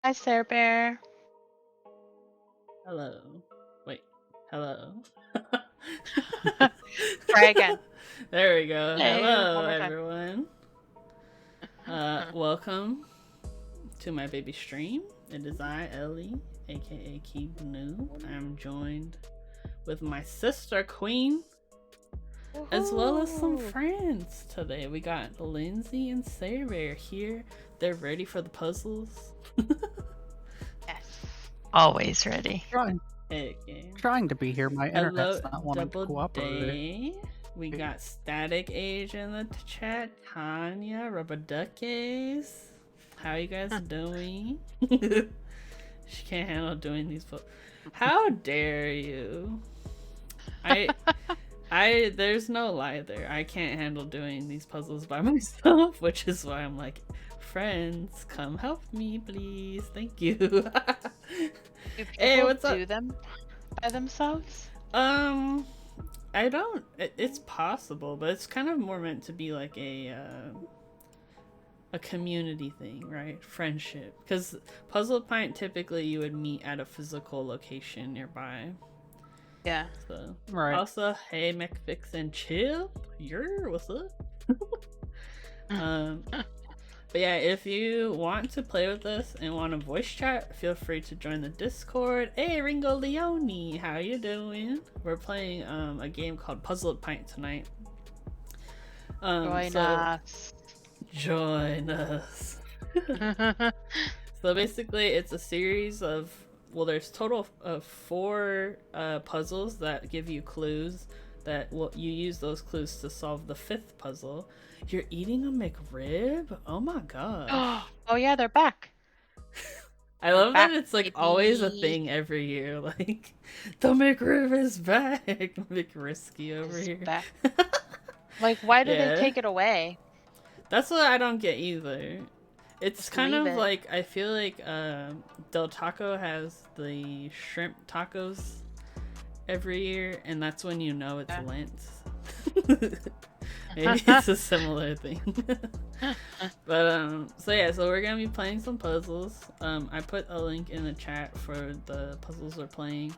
Hi, Sarah Bear. Hello. Wait. Hello. Try again. There we go. Hello. Hello, One more time. everyone. Welcome to my baby stream. It is I, Ellie, aka Keeb Noob. I'm joined with my sister Queen, as well as some friends today. We got Lindsay and Sarah Bear here. They're ready for the puzzles. Yes. Always ready. Trying to be here. My internet's not wanting to Double cooperate. Day. We got Static Age in the chat. Tanya, Rubber Duckies. How you guys doing? She can't handle doing these. How dare you? There's no lie there. I can't handle doing these puzzles by myself, which is why I'm like, friends, come help me, please. Thank you. Do Hey, people what's up? do them by themselves? I don't. It's possible, but it's kind of more meant to be like a community thing, right? Friendship. Because Puzzle Pint, typically you would meet at a physical location nearby. Yeah. So Right. Also, hey McFix and Chip, what's up? But yeah, if you want to play with us and want to voice chat, feel free to join the Discord. Hey Ringo Leone, how you doing? We're playing a game called Puzzle Pint tonight. Join us. Join us. So basically, it's a series of, well, there's total of 4 puzzles that give you clues that you use those clues to solve the 5th puzzle. You're eating a McRib? Oh my god. Oh yeah, they're back. I love back, that it's like baby. always a thing every year. Like, the McRib is back. McRisky over here. Back. Like, why did Yeah. they take it away? That's what I don't get either. It's Just kind leave of it. like, I feel like Del Taco has the shrimp tacos every year, and that's when you know it's Yeah. Lent. Maybe it's a similar thing. But so yeah, so we're gonna be playing some puzzles. I put a link in the chat for the puzzles we're playing.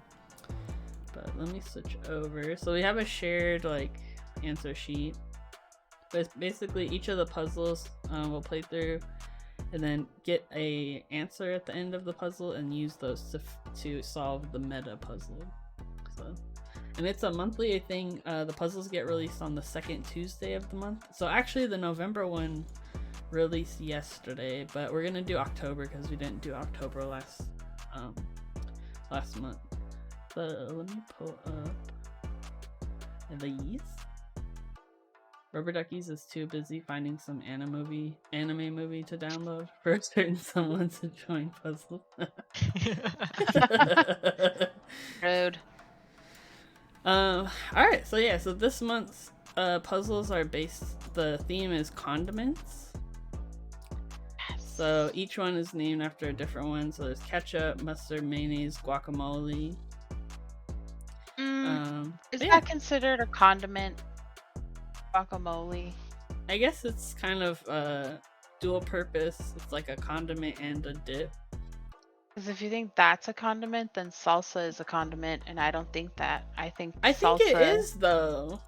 But let me switch over. So we have a shared like answer sheet. But basically each of the puzzles we'll play through and then get a answer at the end of the puzzle and use those to solve the meta puzzle. So, and it's a monthly thing. The puzzles get released on the second Tuesday of the month. So actually the November one released yesterday, but we're gonna do October because we didn't do October last month. So let me pull up these. Rubber Duckies is too busy finding some anime movie to download for a certain someone to join puzzle. Rude. Alright, so yeah, so this month's puzzles are the theme is condiments. So each one is named after a different one. So there's ketchup, mustard, mayonnaise, guacamole. Is that considered a condiment? Guacamole. I guess it's kind of dual purpose. It's like a condiment and a dip. Because if you think that's a condiment, then salsa is a condiment, and I don't think that. I think it is though,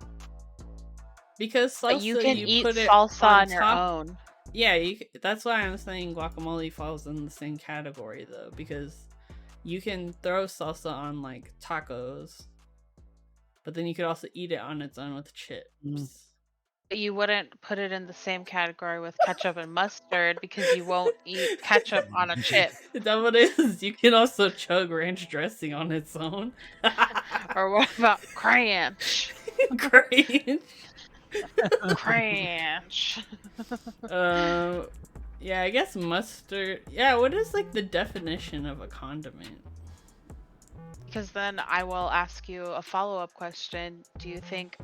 because salsa but you can eat put it salsa on your top. own. Yeah, that's why I'm saying guacamole falls in the same category though, because you can throw salsa on like tacos, but then you could also eat it on its own with chips. But you wouldn't put it in the same category with ketchup and mustard because you won't eat ketchup on a chip. Is that what it is? You can also chug ranch dressing on its own. Or what about cranch? Cranch. Cranch. Yeah, I guess mustard. Yeah, what is like the definition of a condiment? Because then I will ask you a follow-up question. Do you think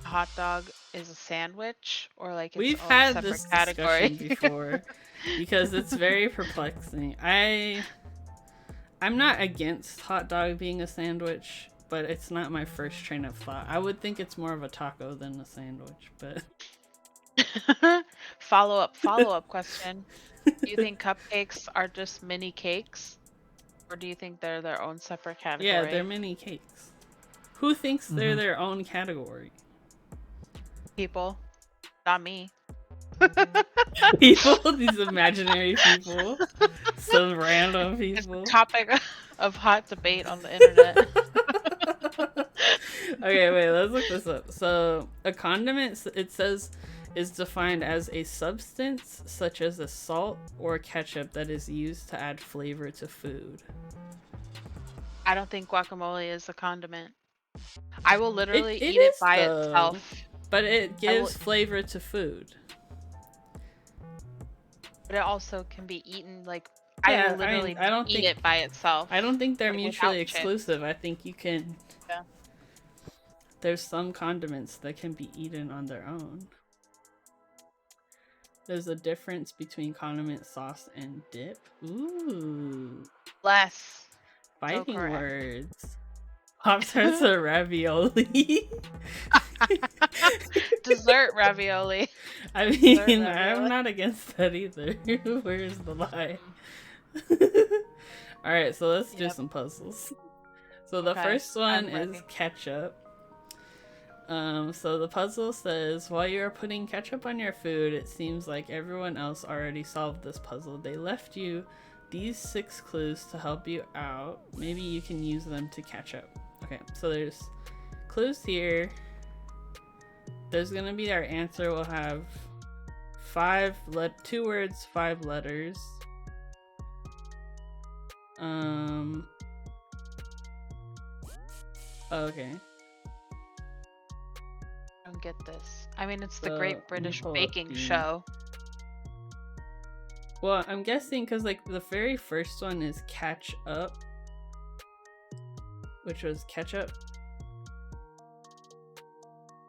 a hot dog is a sandwich or like its We've own had separate this category? discussion before because it's very perplexing. I'm not against hot dog being a sandwich, but it's not my first train of thought. I would think it's more of a taco than a sandwich, but follow-up question. Do you think cupcakes are just mini cakes? Or do you think they're their own separate category? yeah, they're mini cakes. Who thinks they're their own category? People. Not me. People, these imaginary people, some random It's people. a topic of hot debate on the internet. Okay, wait, let's look this up. So, a condiment, it says, is defined as a substance such as a salt or ketchup that is used to add flavor to food. I don't think guacamole is a condiment. I will literally It eat it is, by though. itself. But it gives flavor to food. But it also can be eaten like Yeah, I will literally I don't eat think- it by itself. I don't think they're Like, mutually without chips. exclusive. I think you can... Yeah. There's some condiments that can be eaten on their own. There's a difference between condiment sauce and dip. Ooh. Less. Fighting correct. words. Pop-Tarts or ravioli? Dessert ravioli. I mean, ravioli. I'm not against that either. Where's the lie? Alright, so let's do Yep. some puzzles. So the Okay, first one I'm is ready. ketchup. So the puzzle says, while you are putting ketchup on your food, it seems like everyone else already solved this puzzle. They left you these 6 clues to help you out. Maybe you can use them to catch up. Okay, so there's clues here. There's gonna be our answer. We'll have 2 words, 5 letters. Okay. I don't get this. I mean, it's the So, let Great me British pull up Baking the- Show. Well, I'm guessing because like the very first one is catch up, which was ketchup.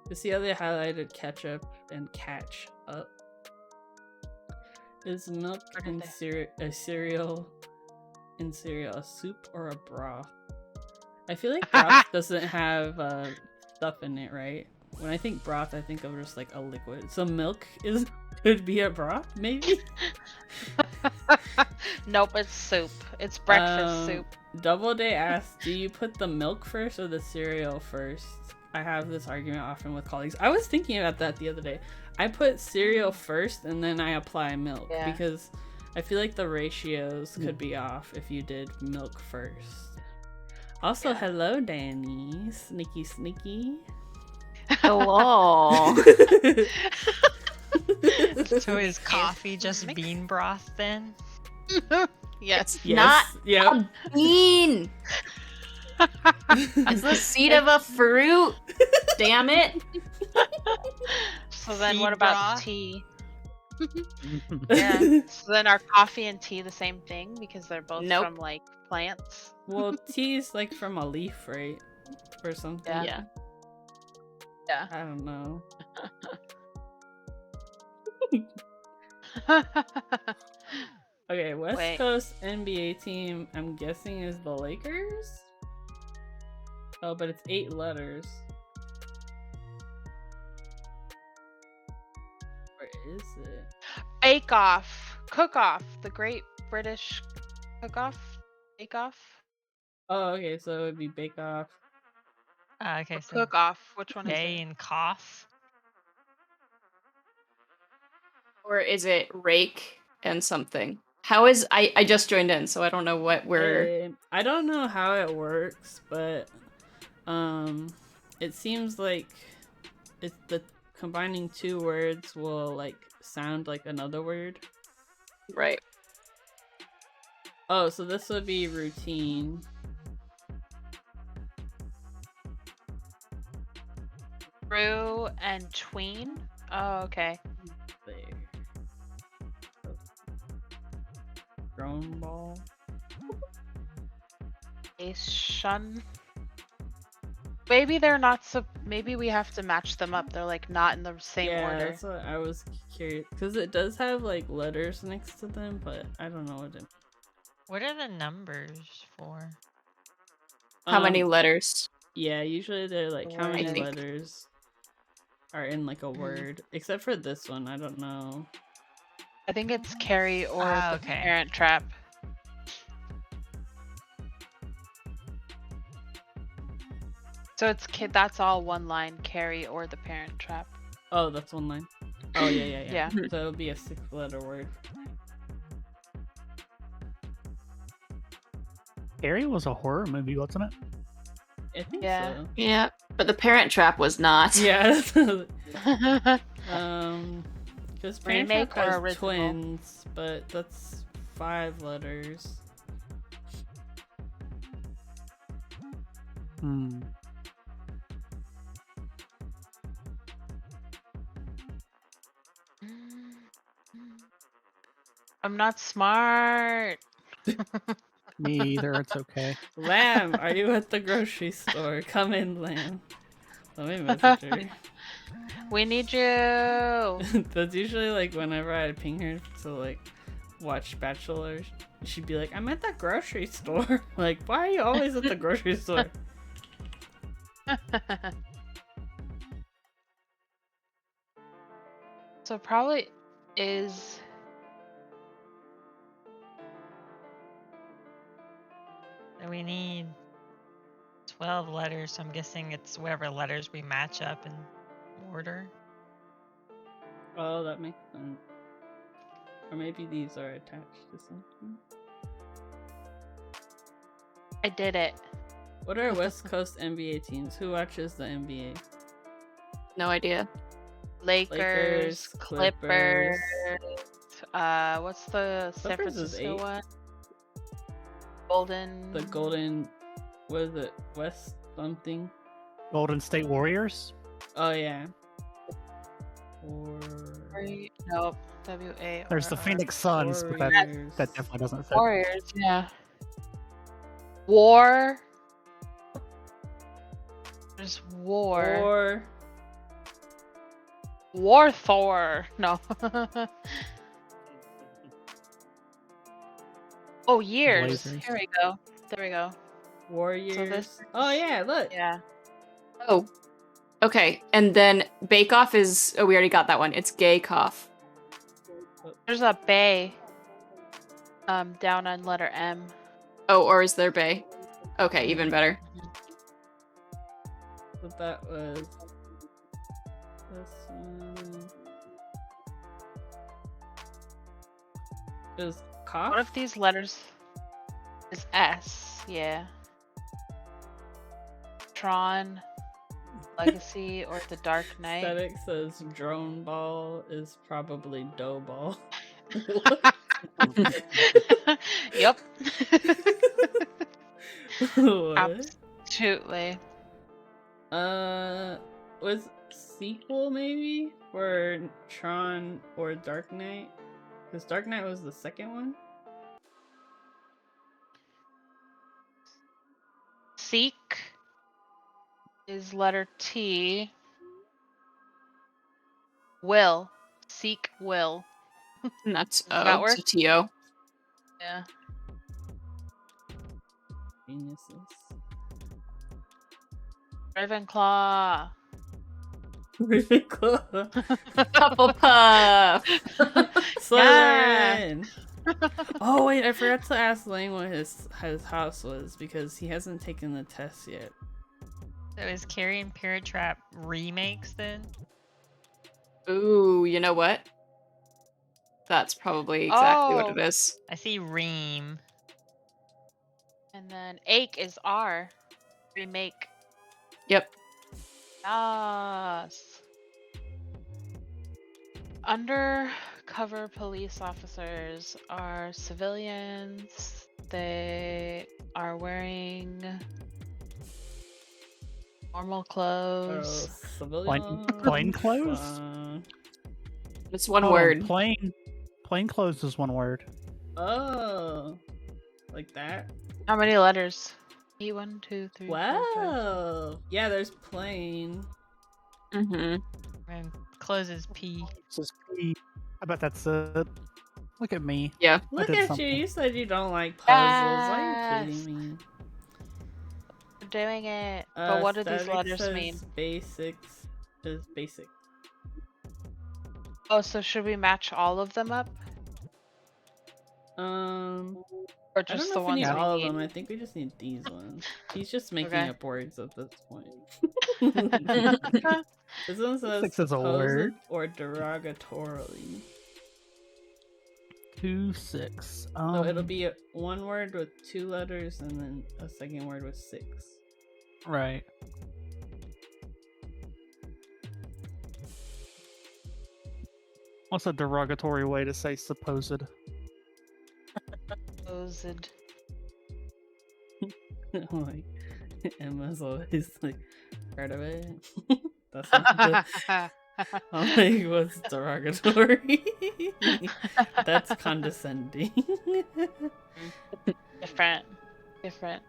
You see how they highlighted ketchup and catch up? Is milk Where did in cereal a soup or a broth? I feel like broth doesn't have stuff in it, right? when I think broth, I think of just like a liquid. So milk could be a broth, maybe. Nope, it's soup. It's breakfast soup. Doubleday asks, do you put the milk first or the cereal first? I have this argument often with colleagues. I was thinking about that the other day. I put cereal first and then I apply milk because I feel like the ratios could be off if you did milk first. Also, hello, Danny. Sneaky. Hello. So is coffee just bean broth then? Yes. Not Yep. a bean. It's the seed of a fruit. Damn it. So then Seed what about broth? tea? Yeah. So then are coffee and tea the same thing because they're both Nope. from like plants? Well, tea's like from a leaf, right? Or something. Yeah. I don't know. Okay, West Coast NBA team, I'm guessing is the Lakers? Oh, but it's 8 letters. Where is it? Bake Off. Cook Off. The Great British Cook Off. Bake Off. Oh, okay, so it would be Bake Off. Okay, Or so Cook Off. Which one is K it? and cough. Or is it rake and something? How is I just joined in, so I don't know what we're I don't know how it works, but it seems like it's the combining 2 words will like sound like another word. right. Oh, so this would be routine. Brew and tween. Oh, okay. There. Drone ball. Shun. Maybe they're not so. Maybe we have to match them up. They're like not in the same order. That's what I was curious because it does have like letters next to them, but I don't know what it. What are the numbers for? How many letters? Yeah, usually they're like how many I think. letters are in like a word, except for this one. I don't know. I think it's carry or Ah, the okay. Parent Trap. So it's that's all one line, carry or the Parent Trap. Oh, that's one line. Oh yeah. Yeah. So it'll be a 6-letter word. Carrie was a horror movie, wasn't it? I think Yeah. so. Yeah, but the Parent Trap was not. Yeah. Because Parent Remake Trap or has original? twins, but that's 5 letters. Hmm. I'm not smart. Me either. It's okay. Lamb, are you at the grocery store? Come in, Lamb. Let me message her. We need you. That's usually like whenever I ping her to like watch Bachelor, she'd be like, I'm at the grocery store. Like, why are you always at the grocery store? So probably is. So we need 12 letters, so I'm guessing it's whatever letters we match up in order. Oh, that makes sense. Or maybe these are attached to something. I did it. What are West Coast NBA teams? Who watches the NBA? No idea. Lakers, Clippers. What's the San Clippers is Francisco 8. one? Golden. The Golden, what is it? West something? Golden State Warriors. Oh yeah. Or Nope. WA. There's the Phoenix Suns, but that Warriors. definitely doesn't fit. Warriors. Yeah. War. There's War. War Thor. No. Oh, years. Blazers. Here we go. There we go. Warriors. this- Oh yeah, look. Yeah. Oh, Okay, and then Bake Off is... Oh, we already got that one. It's Gay Cough. There's a bay down on letter M. Oh, or is there Bay? Okay, even better. But that was this one. Is cough? What if these letters is S? Yeah. Tron, Legacy, or the Dark Knight? Static says drone ball is probably dough ball. Yep. What? Absolutely. Was sequel maybe for Tron or Dark Knight? Because Dark Knight was the second one. Seek is letter T. Will. Seek will. And that's that O. work? So T-O. Yeah. Geniuses. Ravenclaw. Ravenclaw. Hufflepuff. Slytherin. Oh wait, I forgot to ask Lane what his house was because he hasn't taken the test yet. So is Carrie and Parrot Trap remakes then? Ooh, you know what? That's probably exactly what it Oh. is. I see Ream. And then Ache is R. Remake. Yep. Yes. Undercover police officers are civilians. They are wearing normal clothes. Plain clothes? It's one Oh, word. Plain clothes is one word. Oh, like that? How many letters? E 1, 2, 3. 4, 5. Wow. Yeah, there's plain. Mm-hmm. And closes P. This is P. I bet that's it. Look at me. Yeah. Look did at something. you. You said you don't like puzzles. Are you Yes. kidding me? We're doing it. But what do these Static letters says mean? Basics is basic. Oh, so should we match all of them up? Or I don't just know the if we ones need we all of need? them. I think we just need these ones. He's just making Okay. up words at this point. This one says Six is a word. supposed or derogatorily. 2, 6. So it'll be one word with 2 letters and then a second word with 6. Right. What's a derogatory way to say supposed? Supposed. Like Emma's always like part of it. That's not the, I'm like, what's derogatory? That's condescending. Different. Different.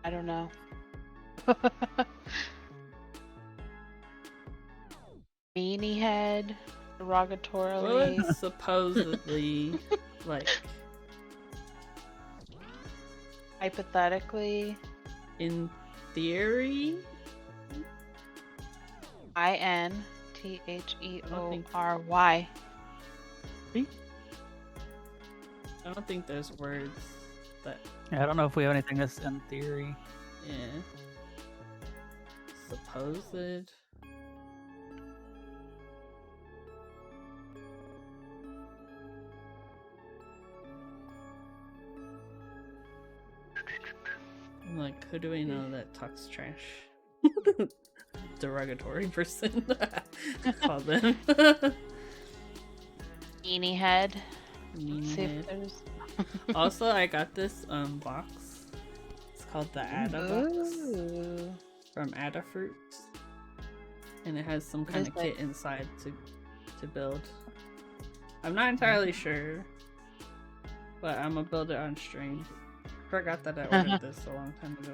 I don't know. Beanie head. What Derogatorily. would supposedly like Hypothetically. in theory? INTHEORY. I don't think there's words that Yeah, I don't know if we have anything that's in theory. yeah. Supposed. I'm like, who do we know that talks trash? Derogatory person. Call them. Beanie head. Mean See if head. there's. Also, I got this box. It's called the Ada box Ooh. from Adafruit, and it has some kind of kit inside to build. I'm not entirely sure, but I'm gonna build it on stream. Forgot that I ordered this a long time ago.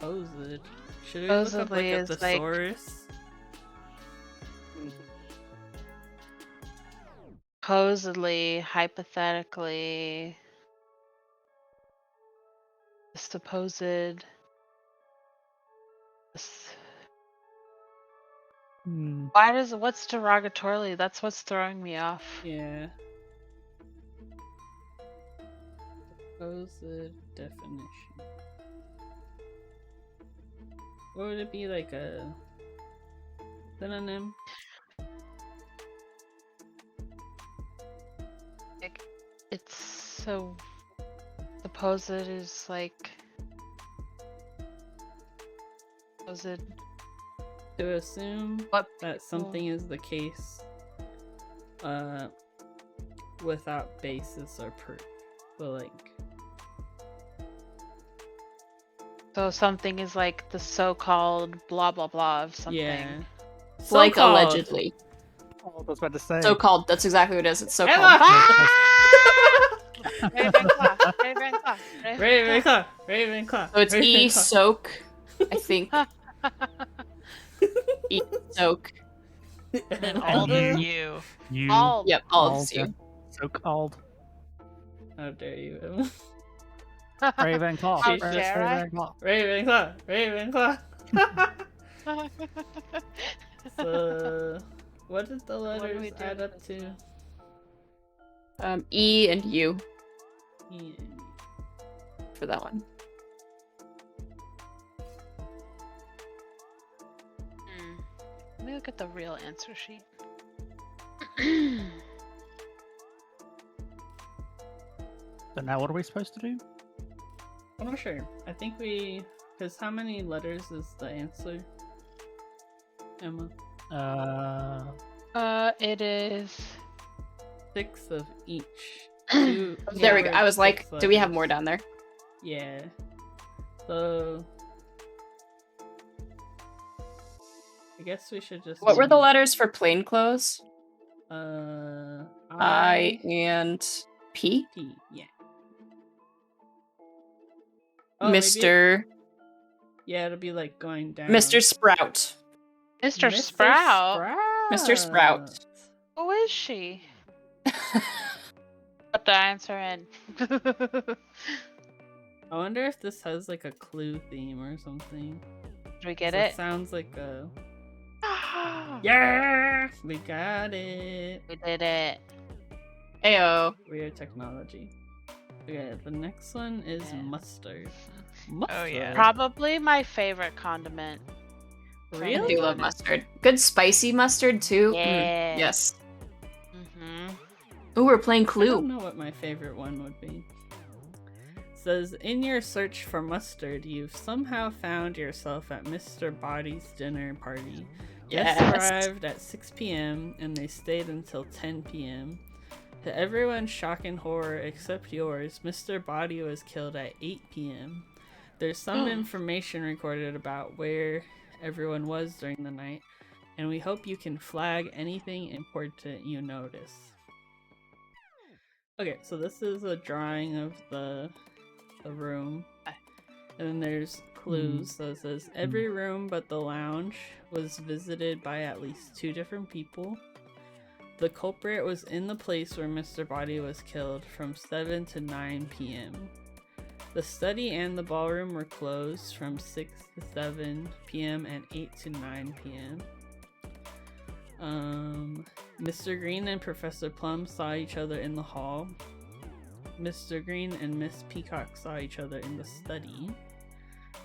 Supposed. Should we look up like Supposedly a is, like- thesaurus? Supposedly, hypothetically, supposed. What's derogatorily? That's what's throwing me off. Yeah. Supposed definition. What would it be, like a synonym? Like, it's so supposed is like supposed. To assume What that something is the case without basis or proof. So like So something is like the so-called blah blah blah of something. yeah. Like So-called. allegedly. Oh, I was about to say. So called. That's exactly what it is. It's so Emma! called. Ravenclaw, Ravenclaw, Ravenclaw, Ravenclaw. So it's E Ravenclaw. soak, I think. E soak. And then all is you. You. All. Yep, all Called, of you. So called. How dare you, Emma? Ravenclaw. How Jesus. dare I? Ravenclaw. Ravenclaw, Ravenclaw. So, what did the What do letters we do add with up this to? E and U E and for that one. Let me look at the real answer sheet. So now what are we supposed to do? I'm not sure. I think we... Because how many letters is the answer? Emma? It is. 6 of each. Two There we go. I words, was like, 6 do we have letters. more down there? Yeah. So... I guess we should just... What were the do, letters for plainclothes? I and P? P, yeah. Oh, maybe- Mr. Yeah, it'll be like going down. Mr. Sprout. Mr. Sprout. Mr. Sprout. Who is she? Put the answer in. I wonder if this has like a clue theme or something. Do we get 'Cause it? sounds like a... Yeah. Yeah! We got it! We did it. Ayo. Weird technology. Okay, the next one is Yeah. mustard. Oh, Mustard? yeah. Probably my favorite condiment. I Really? do love mustard. Good spicy mustard too. Yeah. Yes. Mm-hmm. Ooh, we're playing I don't Clue. know what my favorite one would be. It says, in your search for mustard, you've somehow found yourself at Mr. Body's dinner party. Guests Yes. arrived at 6 p.m. and they stayed until 10 p.m. To everyone's shock and horror except yours, Mr. Body was killed at 8 p.m. There's some information recorded about where everyone was during the night, and we hope you can flag anything important you notice. Okay, so this is a drawing of the room. And then there's clues. So it says, every room but the lounge was visited by at least 2 different people. The culprit was in the place where Mr. Body was killed from 7 to 9 p.m. The study and the ballroom were closed from 6 to 7 p.m. and 8 to 9 p.m. Mr. Green and Professor Plum saw each other in the hall. Mr. Green and Miss Peacock saw each other in the study.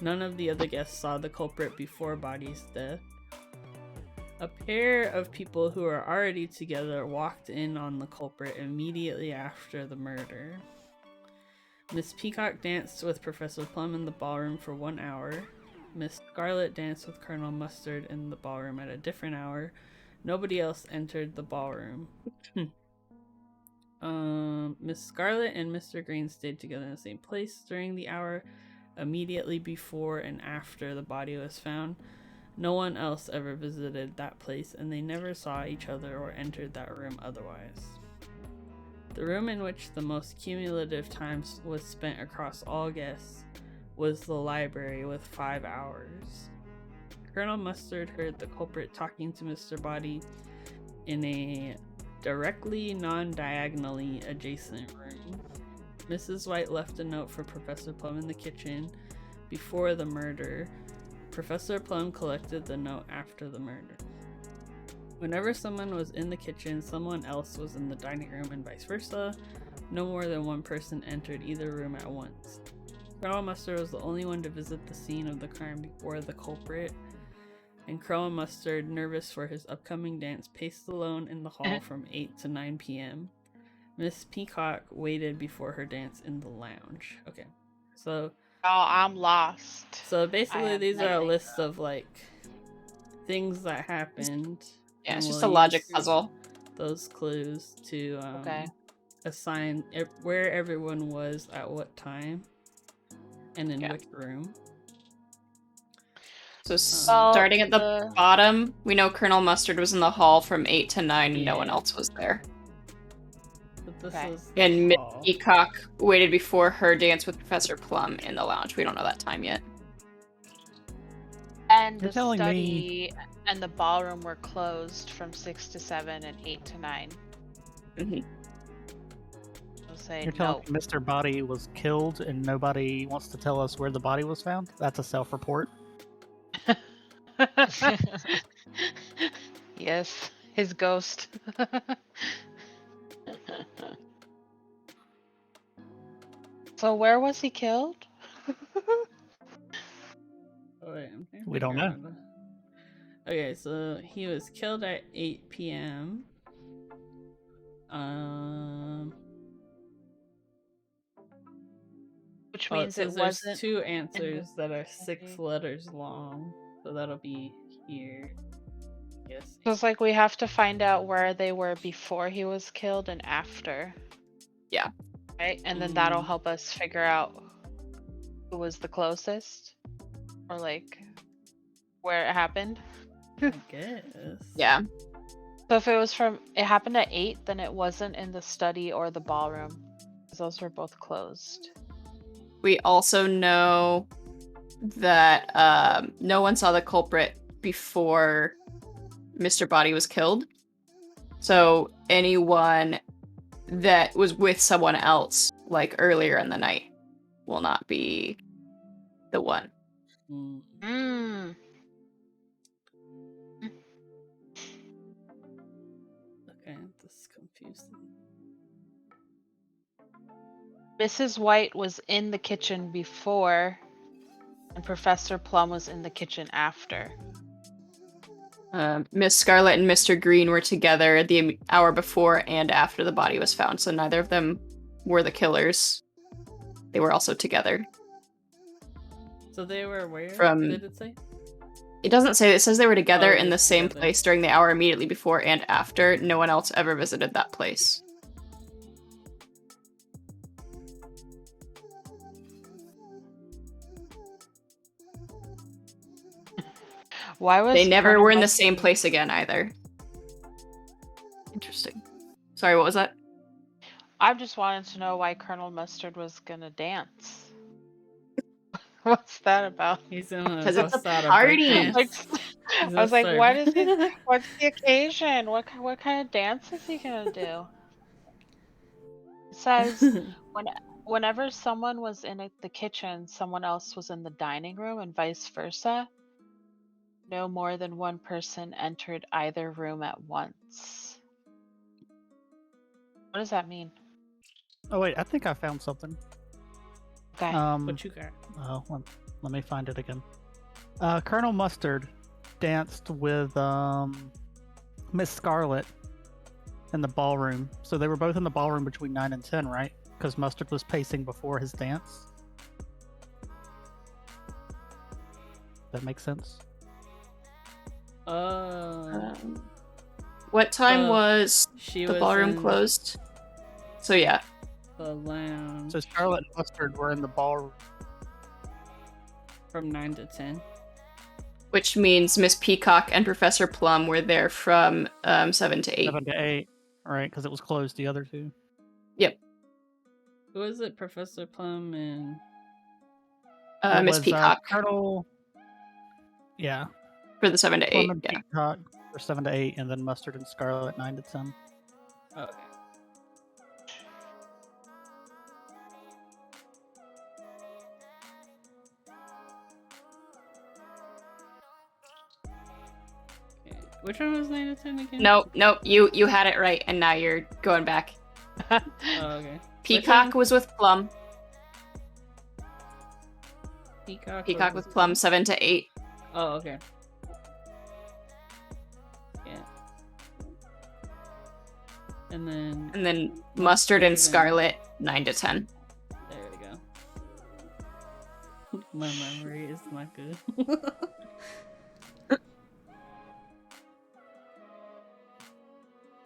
None of the other guests saw the culprit before Body's death. A pair of people who are already together walked in on the culprit immediately after the murder. Miss Peacock danced with Professor Plum in the ballroom for 1 hour. Miss Scarlet danced with Colonel Mustard in the ballroom at a different hour. Nobody else entered the ballroom. Miss Scarlet and Mr. Green stayed together in the same place during the hour immediately before and after the body was found. No one else ever visited that place, and they never saw each other or entered that room otherwise. The room in which the most cumulative time was spent across all guests was the library with 5 hours. Colonel Mustard heard the culprit talking to Mr. Body in a directly non-diagonally adjacent room. Mrs. White left a note for Professor Plum in the kitchen before the murder. Professor Plum collected the note after the murder. Whenever someone was in the kitchen, someone else was in the dining room and vice versa. No more than one person entered either room at once. Colonel Mustard was the only one to visit the scene of the crime before the culprit, and Colonel Mustard, nervous for his upcoming dance, paced alone in the hall from 8 to 9 p.m. Miss Peacock waited before her dance in the lounge. Okay, so I'm lost. So basically, have these are a nothing. list of like things that happened. Yeah, and it's just we'll a logic use puzzle. Those clues to Okay. assign where everyone was at what time and in which room. So starting at the the- bottom, we know Colonel Mustard was in the hall from 8 to 9 and no one Yeah. else was there. But this Okay. is the And Miss hall. Peacock waited before her dance with Professor Plum in the lounge. We don't know that time yet. And You're the telling me- study and the ballroom were closed from 6 to 7 and 8 to 9. Mhm. I'll say You're telling me Mr. Body was killed and nobody wants to tell us where the body was found? That's a self-report. no. Yes, his ghost. So where was he killed? Oh, wait, I'm trying to We don't figure know. out Okay, so he was killed at 8 p.m. Which Oh, means it says there's wasn't. 2 answers that are 6 Okay. letters long, so that'll be here. Yes. So it's like we have to find out where they were before he was killed and after. Yeah. Right? And then that'll help us figure out who was the closest. Or like where it happened. I guess. Yeah. So if it happened at 8, then it wasn't in the study or the ballroom. Because those were both closed. We also know that no one saw the culprit before Mr. Body was killed. So anyone that was with someone else, like earlier in the night, will not be the one. Mm. Okay, this is confusing. Mrs. White was in the kitchen before, and Professor Plum was in the kitchen after. Miss Scarlet and Mr. Green were together the hour before and after the body was found, so neither of them were the killers. They were also together. So they were where? From- Did it say? It doesn't say. It says they were together Oh, in the just same together. place during the hour immediately before and after. No one else ever visited that place. Why was They never Colonel were in the same Mustard- place again either. Interesting. Sorry, what was that? I just wanted to know why Colonel Mustard was gonna dance. What's that about? He's gonna 'Cause it's a bust out party. break Like, dance. I He's was like, gonna what is start- he? What's the occasion? What kind of dance is he gonna do? It says whenever someone was in the kitchen, someone else was in the dining room, and vice versa. No more than one person entered either room at once. What does that mean? Oh wait, I think I found something. Okay. What you got? Oh, let me find it again. Colonel Mustard danced with Miss Scarlet in the ballroom. So they were both in the ballroom between 9 and 10, right? Because Mustard was pacing before his dance. That makes sense. What time So, was She the was ballroom in closed? So yeah. the lounge So Scarlet and Mustard were in the ballroom. from 9 to 10. Which means Miss Peacock and Professor Plum were there from 7 to 8. 7 to 8, right? Because it was closed the other two. Who is it? Professor Plum and It Miss was Peacock Colonel. Yeah, for the 7 to 8. Plum and Yeah. Peacock for 7 to 8, and then Mustard and Scarlet 9 to 10. Okay. Okay. Which one was 9 to 10 again? Nope. You had it right, and now you're going back. Oh, okay. Peacock was with Plum. Peacock with Plum, 7 to 8. Oh, okay. Yeah. And then Mustard and and- Scarlet, 9 to 10. there we go. My memory is not good.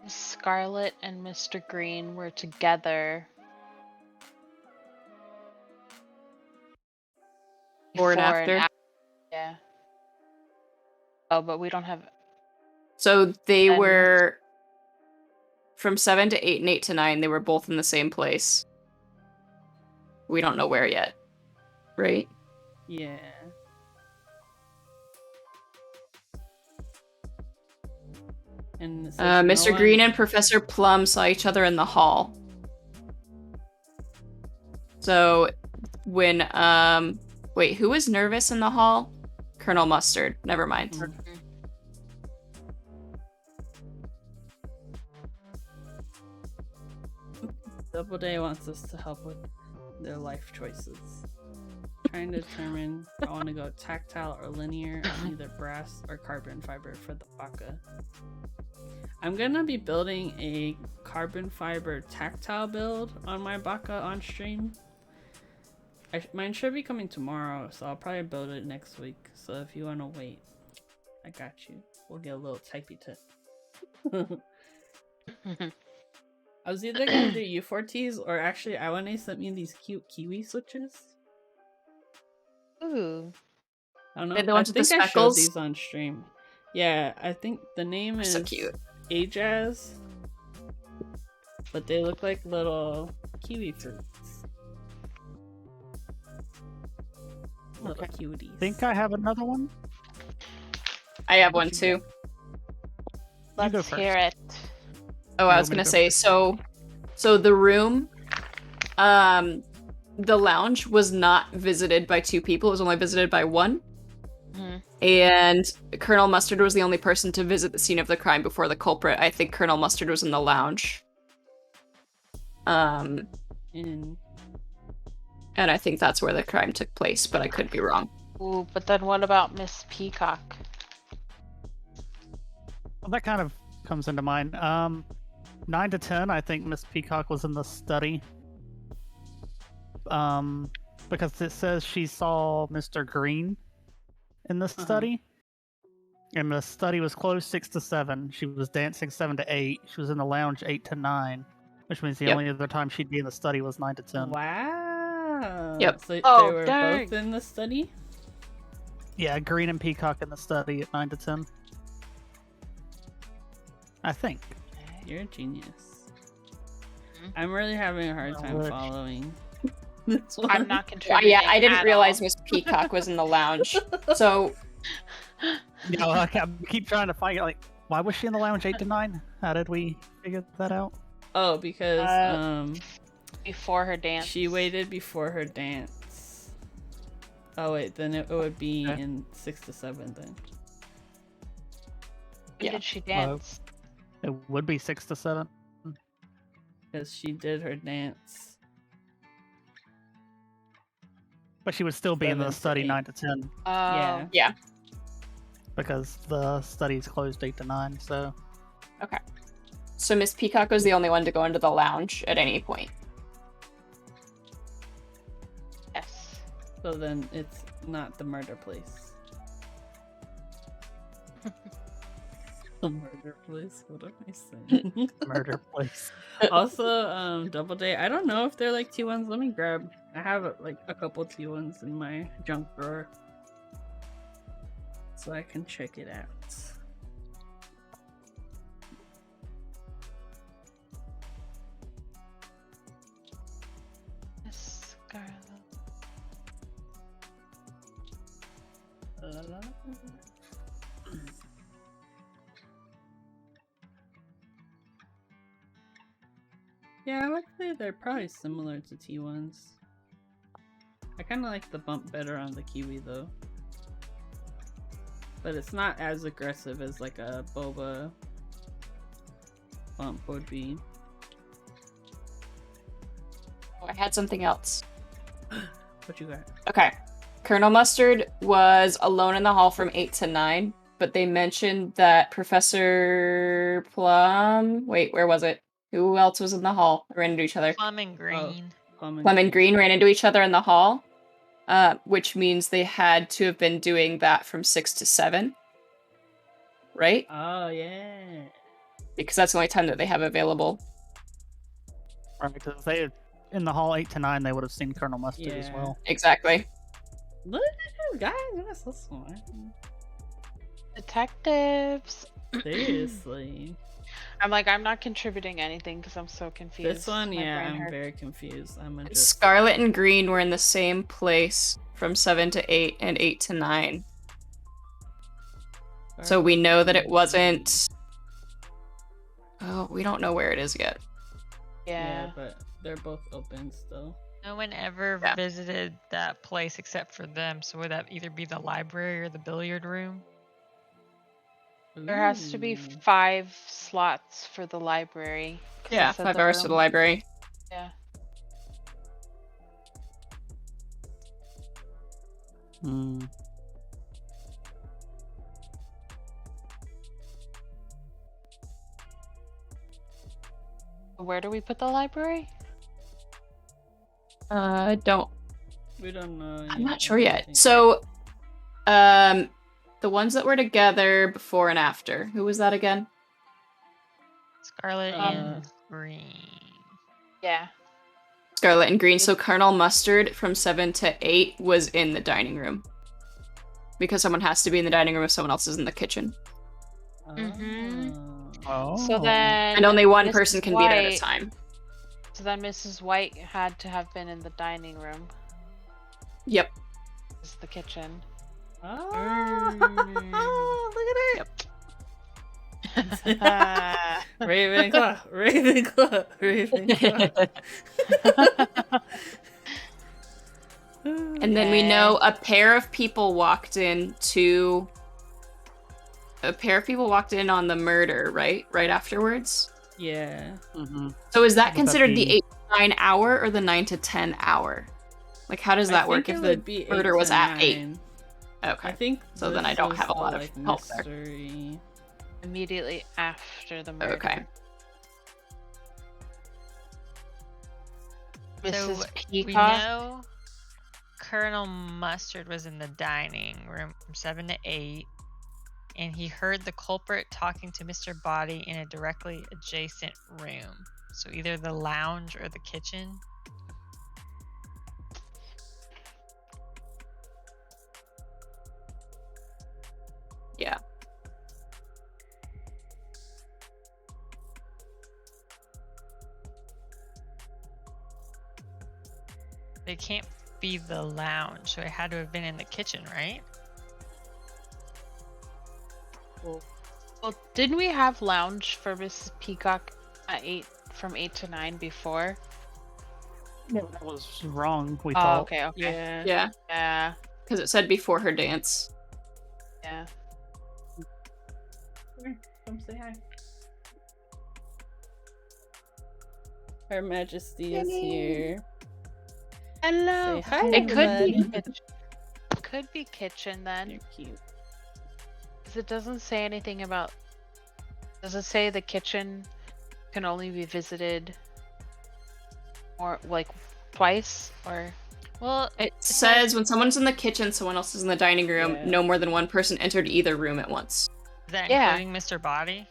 Scarlet and Mr. Green were together Before and after. Yeah. Oh, but we don't have. So they And- were from 7 to 8 and 8 to 9, they were both in the same place. We don't know where yet. Right? Yeah. And it says Mr. no Green one- and Professor Plum saw each other in the hall. So when wait, who was nervous in the hall? Colonel Mustard. Never mind. Doubleday wants us to help with their life choices. Trying to determine if I want to go tactile or linear on either brass or carbon fiber for the baka. I'm gonna be building a carbon fiber tactile build on my baka on stream. Mine should be coming tomorrow, so I'll probably build it next week. So if you want to wait, I got you. We'll get a little typey tip. I was either gonna do U4Ts or actually I want to send me these cute kiwi switches. Ooh. I don't know. They're the ones I with the think I showed speckles? these on stream. Yeah, I think the name is So cute. Ajaz, but they look like little kiwi fruits. Little Okay. cuties. I think I have another one. I have one too. You go Let's first. hear it. Oh, You I want was me to gonna go say, so the room, the lounge was not visited by 2 people. It was only visited by 1. Mhm. And Colonel Mustard was the only person to visit the scene of the crime before the culprit. I think Colonel Mustard was in the lounge. And And I think that's where the crime took place, but I could be wrong. Ooh, but then what about Miss Peacock? Well, that kind of comes into mind. 9 to 10, I think Miss Peacock was in the study. Because it says she saw Mr. Green in the study. And the study was closed 6 to 7. She was dancing 7 to 8. She was in the lounge 8 to 9. Which means the Yep. only other time she'd be in the study was 9 to 10. wow. Yep. So Oh, they were dang. both in the study? Yeah, Green and Peacock in the study at 9 to 10. I think. You're a genius. Mhm. I'm really having a hard time Which- following this one. I'm not contributing. Yeah, I didn't at realize all. Miss Peacock was in the lounge. So You know, I keep trying to find it. Like, why was she in the lounge 8 to 9? How did we figure that out? Oh, because Before her dance. she waited before her dance. Oh wait, then it would be Okay. in 6 to 7 then. When Yeah. did she dance? It would be 6 to 7. Because she did her dance. But she would still be in 7 the to study 8. 9 to 10 Oh. Yeah. because the study's closed 8 to 9. So So Miss Peacock was the only one to go into the lounge at any point. Yes. So then it's not the murder place. The murder place? What am I saying? murder place. Also, Doubleday, I don't know if they're like T1s. Let me grab. I have like a couple T1s in my junk drawer. So I can check it out. Miss Scarlet. La, la, la. Yeah, I would say they're probably similar to T1s. I kind of like the bump better on the Kiwi though. But it's not as aggressive as like a boba bump would be. Oh, I had something else. What you got? Okay. Colonel Mustard was alone in the hall from 8 to 9, but they mentioned that Professor Plum... Wait, where was it? Who else was in the hall? They ran into each other. Plum and green. Plum Plum and Green ran into each other in the hall, which means they had to have been doing that from 6 to 7. Right? Oh, yeah. Because that's the only time that they have available. Right, because if they had in the hall 8 to 9, they would have seen Colonel Mustard as Yeah. well. Exactly. Look at these guys. You're so smart. Detectives. Seriously. I'm like, I'm not contributing anything because I'm so confused. This one, My yeah, brain I'm hurts. very confused. I'm gonna just... Scarlet and Green were in the same place from 7 to 8 and 8 to 9. So we know that it wasn't... Oh, we don't know where it is yet. Yeah, Yeah. but they're both open still. No one ever Yeah. visited that place except for them. So would that either be the library or the billiard room? There has to be Ooh. 5 slots for the library. 'cause Yeah, it said 5 the hours to the room- library. Yeah. Hmm. Where do we put the library? Don't... We don't know. I'm yet, not I sure don't yet. think. So, the ones that were together before and after. Who was that again? Scarlet and green. Yeah. Scarlet and Green. So Colonel Mustard from 7 to 8 was in the dining room. Because someone has to be in the dining room if someone else is in the kitchen. Mhm. Oh. So then. And only one Mrs. person can be there at a White- time. So then Mrs. White had to have been in the dining room. Yep. It's the kitchen. Oh, Mm. look at it! Ravenclaw, Ravenclaw, Ravenclaw. And then we know a pair of people walked in on the murder, right? Right afterwards. Yeah. Mm-hmm. So is that Would that considered the be- 8 to 9 hour or the 9 to 10 hour? Like, how does I that work think if it the would be murder 8 was to at 8? 9. Okay. I think So then this I don't is have a the, lot of like, help there. mystery. Immediately after the murder. Okay. Mrs. So Peacock. we know Colonel Mustard was in the dining room from 7 to 8, and he heard the culprit talking to Mr. Body in a directly adjacent room. So either the lounge or the kitchen. Yeah. It can't be the lounge, so it had to have been in the kitchen, right? Well, didn't we have lounge for Mrs. Peacock at 8 from 8 to 9 before? No, that was wrong. We Oh, thought. okay, okay. Yeah. Yeah. Yeah. Because it said before her dance. Yeah. Come say hi. Her Majesty is here. Hello. Say hi, It could be everybody. kitchen. Could be kitchen then. You're cute. 'Cause it doesn't say anything about. Does it say the kitchen can only be visited or like twice or? Well, It says when someone's in the kitchen, someone else is in the dining room, Yeah. no more than one person entered either room at once. is that Yeah. including Mr. Body?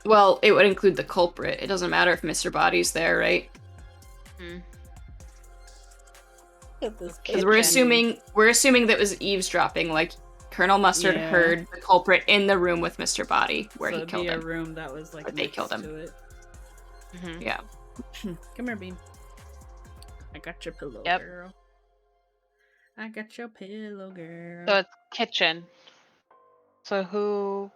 Well, it would include the culprit. It doesn't matter if Mr. Body's there, right? Hmm. Look at this Because we're assuming that was eavesdropping. Like Colonel Mustard Yeah. heard the culprit in the room with Mr. Body where so he it'd killed be a him. room that was like But they next killed him. to it. Mhm. Yeah. Come here, Bean. I got your pillow, Yep. girl. I got your pillow, girl. So it's kitchen. So who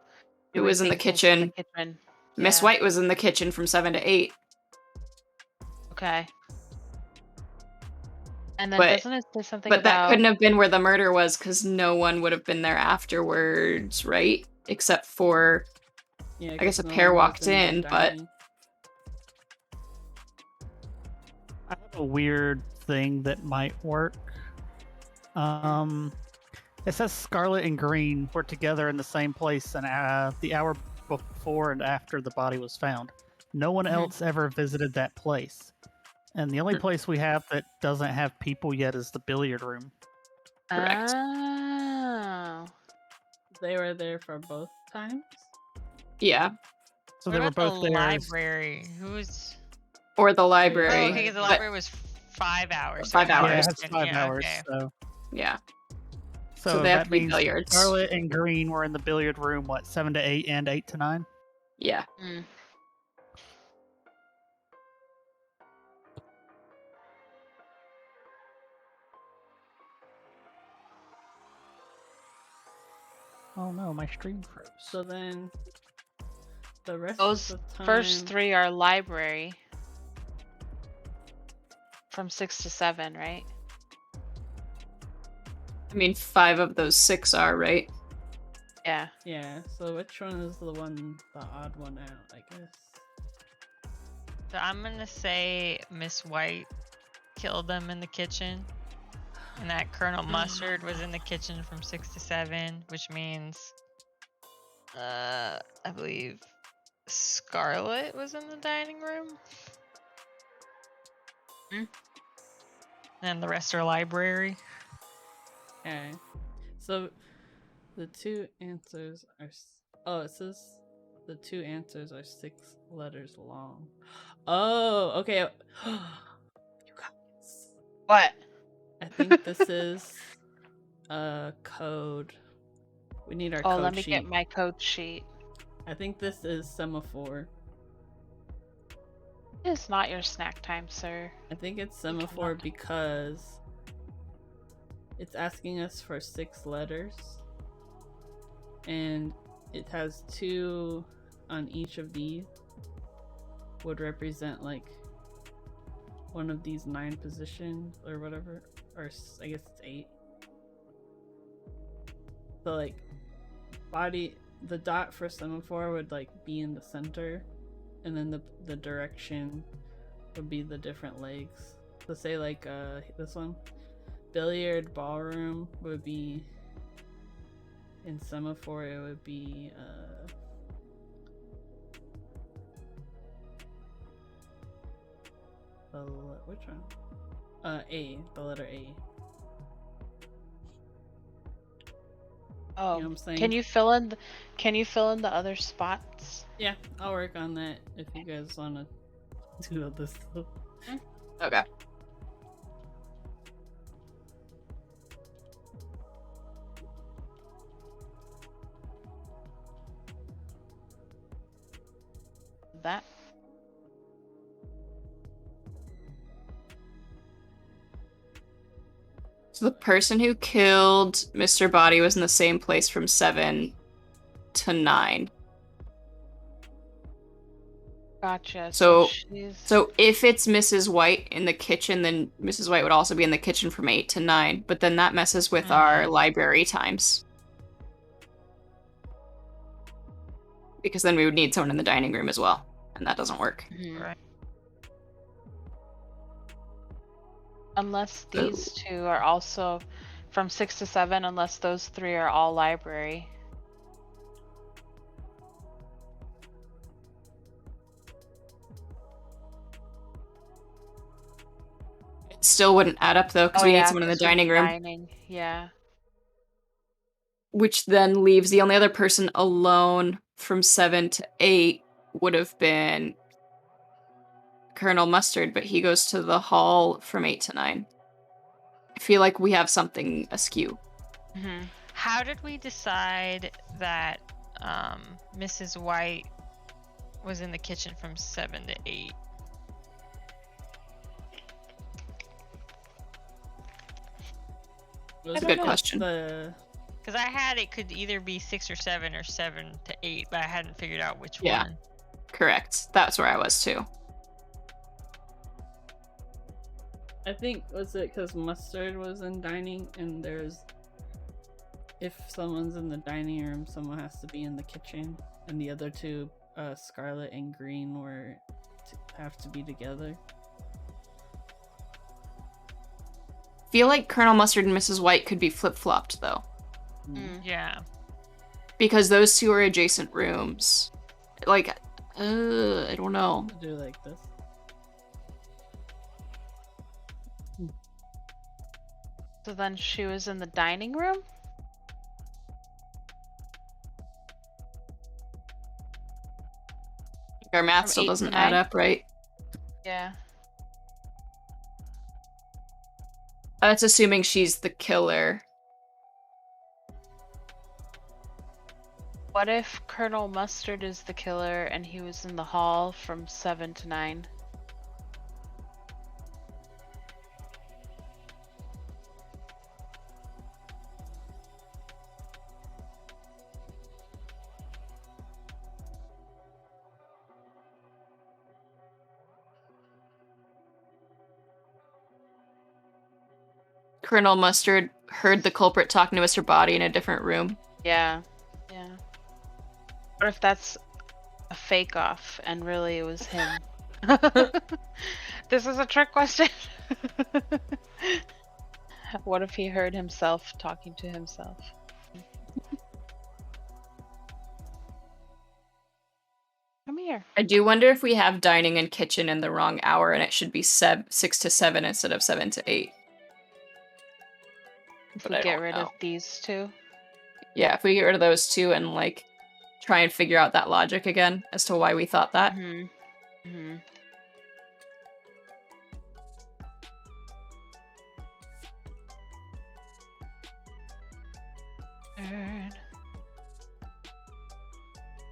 do Who we was in the think was in the kitchen? kitchen? Miss Yeah. White was in the kitchen from 7 to 8. Okay. And then But doesn't it say something but that about couldn't have been where the murder was because no one would have been there afterwards, right? Except for, Yeah, I guess, 'cause a no pair one was walked in the in, but dining. I have a weird thing that might work. It says Scarlet and Green were together in the same place the hour before and after the body was found. No one else ever visited that place. And the only place we have that doesn't have people yet is the billiard room. correct. Oh. They were there for both times. Yeah. So What they were about both the there. library? Who's? Or the Oh, library. okay, because the but- library was 5 hours. so 5 an hour hours. Yeah, it and has 10, 5 yeah, hours. okay. Yeah. So So they have that to be means billiards. Scarlet and Green were in the billiard room, 7 to 8 and 8 to 9? Yeah. Mm. Oh no, my stream froze. So then, the rest Those of the time. first 3 are library. From 6 to 7, right? I mean, 5 of those 6 are, right? Yeah. Yeah. So which one is the odd one out? I guess. So I'm gonna say Miss White killed them in the kitchen, and that Colonel Mustard was in the kitchen from 6 to 7, which means, I believe Scarlet was in the dining room. And the rest are library. Okay. So the two answers are. Oh, it says the two answers are 6 letters long. Oh, okay. You guys. What? I think this is a code. We need our Oh, code let me sheet. get my code sheet. I think this is semaphore. It's not your snack time, sir. I think it's semaphore because it's asking us for 6 letters. And it has 2 on each of these. Would represent like one of these 9 positions or whatever. Or I guess it's 8. So like the dot for semaphore would like be in the center. And then the direction would be the different legs. So say like this one, billiard ballroom would be in semaphore. It would be which one? A, the letter A. Oh, You know what I'm saying? can you fill in the other spots? Yeah, I'll work on that if you guys want to do all this stuff. Okay. That. So the person who killed Mr. Body was in the same place from 7 to 9. Gotcha. So she's if it's Mrs. White in the kitchen, then Mrs. White would also be in the kitchen from 8 to 9. But then that messes with our library times. Because then we would need someone in the dining room as well. And that doesn't work. Right. Unless these 2 are also from 6 to 7, unless those 3 are all library. It still wouldn't add up though, because we need someone in the this would be dining room. Dining. Yeah. Which then leaves the only other person alone from 7 to 8 would have been Colonel Mustard, but he goes to the hall from 8 to 9. I feel like we have something askew. How did we decide that Mrs. White was in the kitchen from 7 to 8? That's a don't good know. question. Because I had it could either be 6 or 7 or 7 to 8, but I hadn't figured out which Yeah. one. Correct. That's where I was too. I think, was it because Mustard was in dining and if someone's in the dining room, someone has to be in the kitchen, and the other two, Scarlet and Green, have to be together. Feel like Colonel Mustard and Mrs. White could be flip-flopped though, Yeah. because those two are adjacent rooms. Like, I don't know. Do like this. So then she was in the dining room? Our math From still 8 to doesn't add 9? up, right? Yeah. That's assuming she's the killer. What if Colonel Mustard is the killer and he was in the hall from 7 to 9? Colonel Mustard heard the culprit talking to Mr. Body in a different room. Yeah. Yeah. What if that's a fake off and really it was him? This is a trick question. What if he heard himself talking to himself? Come here. I do wonder if we have dining and kitchen in the wrong hour and it should be 6 to 7 instead of 7 to 8. If But we I get don't rid know. of these two. Yeah, if we get rid of those two and like try and figure out that logic again as to why we thought that. Mm-hmm. Mm-hmm.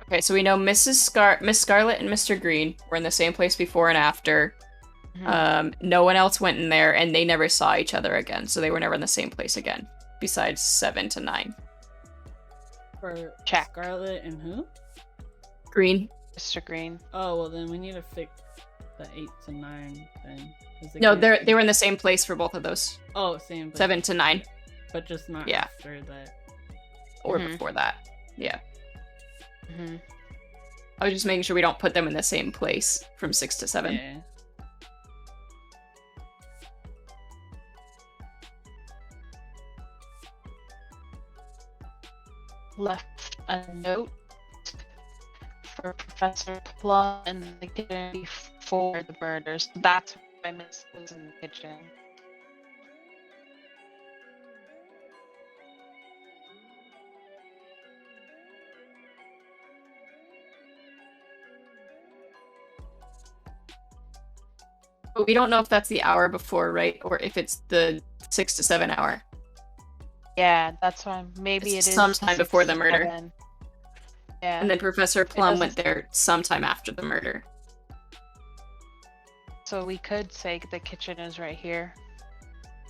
Okay, so we know Miss Scarlet and Mr. Green were in the same place before and after. No one else went in there, and they never saw each other again, so they were never in the same place again, besides 7 to 9. For Check. Scarlet and who? Green. Mr. Green. Oh, well then we need to fix the 8 to 9 then. 'cause No, can't they were in the same place for both of those. Oh, same. 7 to 9, But just not Yeah. after that. or Mhm. before that. Yeah. Mm-hmm. I was just making sure we don't put them in the same place from 6 to 7. Yeah. Left a note for Professor Plum in the kitchen before the murders. That's why Miss was in the kitchen. But we don't know if that's the hour before, right? Or if it's the 6 to 7 hour. Yeah, that's why maybe It's it is sometime before the murder. 7. Yeah. And then Professor Plum doesn't- went there sometime after the murder. So we could say the kitchen is right here.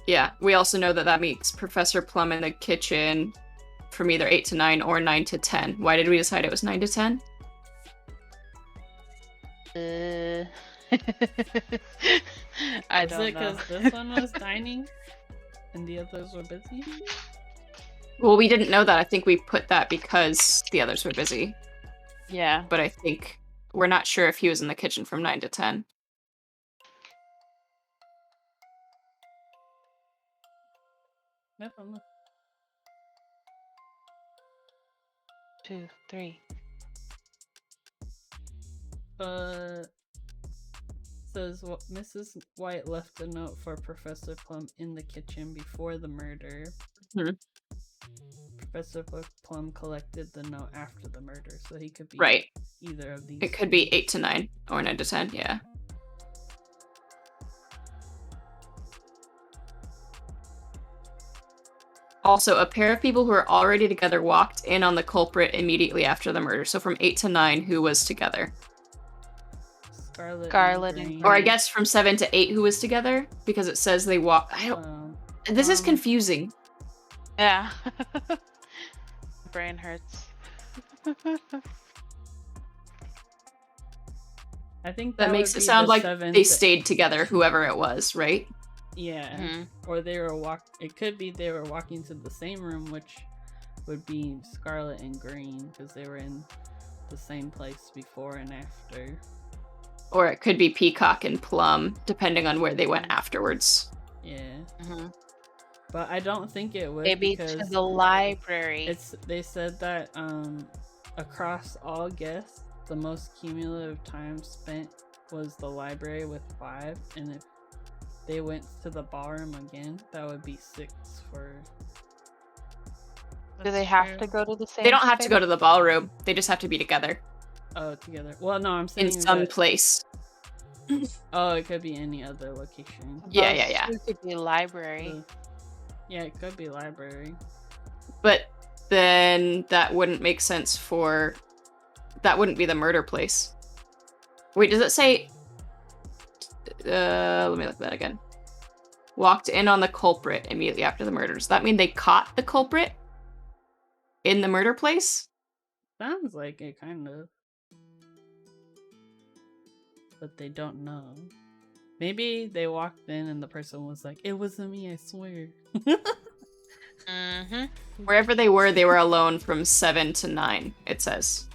Yeah, we also know that that meets Professor Plum in the kitchen from either 8 to 9 or 9 to 10. Why did we decide it was 9 to 10? I Is don't it know. because this one was dining and the others were busy? Well, we didn't know that. I think we put that because the others were busy. Yeah. But I think we're not sure if he was in the kitchen from 9 to 10. No problem. 2, 3. Says Mrs. White left a note for Professor Plum in the kitchen before the murder. Mhm. Professor Plum collected the note after the murder, so he could be Right. either of these. It could be 8 to 9 or 9 to 10, yeah. Also, a pair of people who were already together walked in on the culprit immediately after the murder. So from 8 to 9, who was together? Scarlet and Green. Or I guess from 7 to 8, who was together? Because it says they walked. I don't. This is Um, confusing. Yeah. Brain hurts. I think That that makes would it be sound the like seventh. they stayed together, whoever it was, right? Yeah, Mhm. or they were It could be they were walking to the same room, which would be Scarlet and Green because they were in the same place before and after. Or it could be Peacock and Plum, depending on where they went afterwards. Yeah, Mhm. but I don't think it would Maybe to because the library. they said that across all guests, the most cumulative time spent was the library with 5, and if they went to the ballroom again, that would be 6 for. Do they That's have true. to go to the same They don't have to space? go to the ballroom. They just have to be together Oh, together. Well, no, I'm in saying some that. place. Oh, it could be any other location. Yeah, Those yeah, yeah. two could be library. Yeah, it could be library. But then that wouldn't make sense for... That wouldn't be the murder place. Wait, does it say... let me look at that again. Walked in on the culprit immediately after the murder. Does that mean they caught the culprit in the murder place? Sounds like it, kind of. But they don't know. Maybe they walked in and the person was like, "It wasn't me, I swear." Mm-hmm. Wherever they were alone from 7 to 9, it says.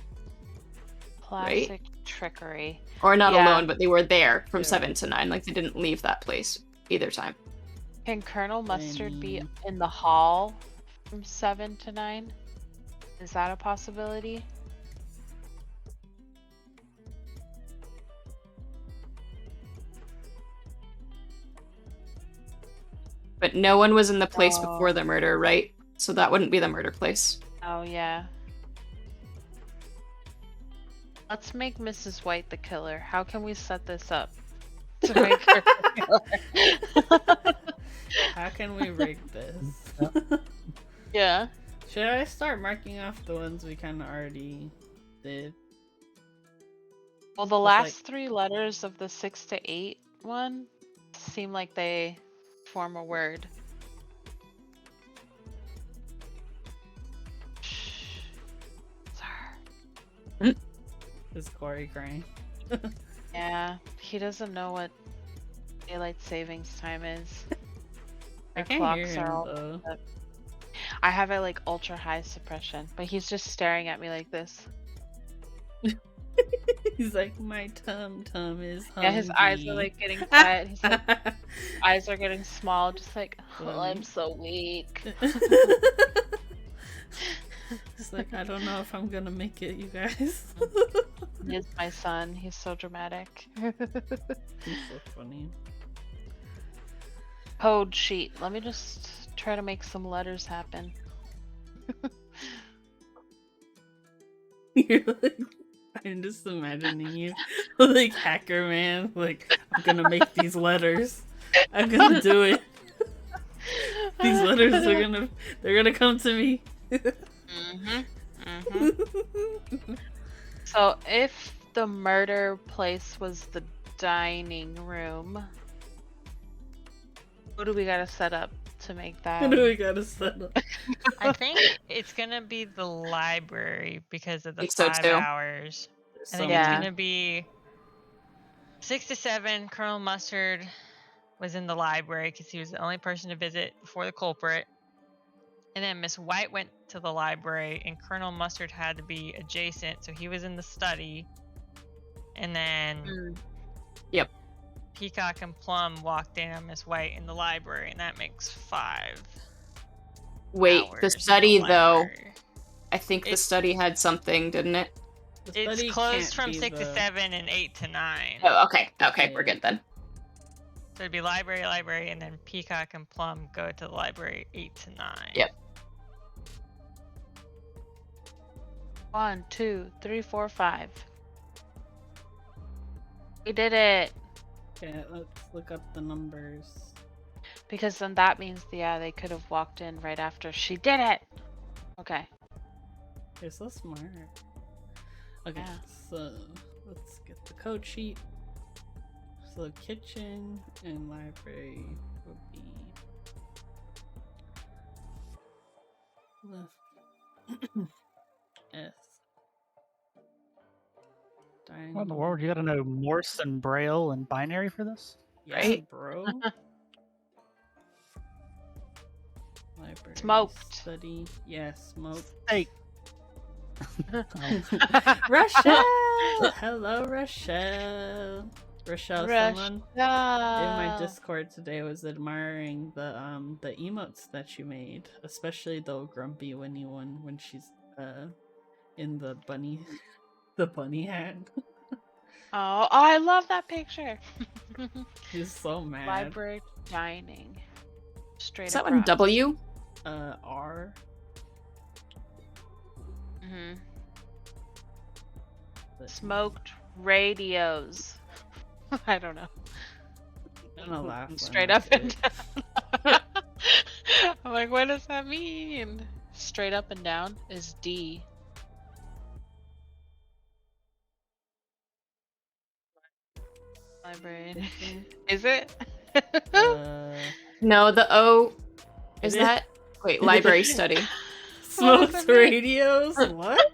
Classic trickery. Or not Yeah. alone, but they were there from Yeah. 7 to 9. Like, they didn't leave that place either time. Can Colonel Mustard be mean- in the hall from 7 to 9? Is that a possibility? But no one was in the place Oh. before the murder, right? So that wouldn't be the murder place. Oh, yeah. Let's make Mrs. White the killer. How can we set this up to make her the killer? How can we rig this? Yeah. Should I start marking off the ones we kind of already did? Well, the It's last like- 3 letters of the 6 to 8 one seem like they form a word. Shh. Sir. Is Corey crying? Yeah, he doesn't know what daylight savings time is. I Our can't hear clocks him are all though. up. I have it like ultra high suppression, but he's just staring at me like this. He's like, my tum is hungry. Yeah, his eyes are like getting quiet. His like, eyes are getting small, just like, oh, I'm so weak. It's like, I don't know if I'm gonna make it, you guys. He is my son. He's so dramatic. He's so funny. Code sheet. Let me just try to make some letters happen. You're like, I'm just imagining you like hacker man, like, I'm gonna make these letters. I'm gonna do it. These letters are they're gonna come to me. So if the murder place was the dining room, what do we gotta set up to make that? What do we gotta set up? I think it's gonna be the library because of the Think so, 5 too. hours. I think Yeah. it's gonna be 6 to 7. Colonel Mustard was in the library because he was the only person to visit before the culprit. And then Miss White went to the library, and Colonel Mustard had to be adjacent, so he was in the study. And then Yep. Peacock and Plum walked in on Miss White in the library, and that makes 5. Wait, hours the in study, though, library. I think the It- study had something, didn't it? The It's study closed can't from be 6 to the- 7 and 8 to 9. Oh, okay. Okay, we're good then. So it'd be library, and then Peacock and Plum go to the library 8 to 9. Yep. 1, 2, 3, 4, 5. We did it. Okay, let's look up the numbers. Because then that means, yeah, they could have walked in right after she did it. Okay. You're so smart. Okay, Yeah. so let's get the code sheet. So kitchen and library would be S. What in the world? You gotta know Morse and Braille and binary for this? Yeah, Right? bro. Library Smoked. study. Yeah, smoke. Hey. Rochelle! Hello, Rochelle. Rochelle, someone in my Russia. Discord today was admiring the emotes that you made, especially the grumpy Winnie one when she's in the bunny the bunny hat. Oh, I love that picture. He's so mad. Library dining. Straight Is that across. one W? R. Mhm. But- Smoked radios. I don't know. I'm gonna laugh when Straight I up say and it. down. I'm like, what does that mean? Straight up and down is D. Library. Is it? No, the O is It is. that? Wait, library study. What does Smoked it mean? radios? What?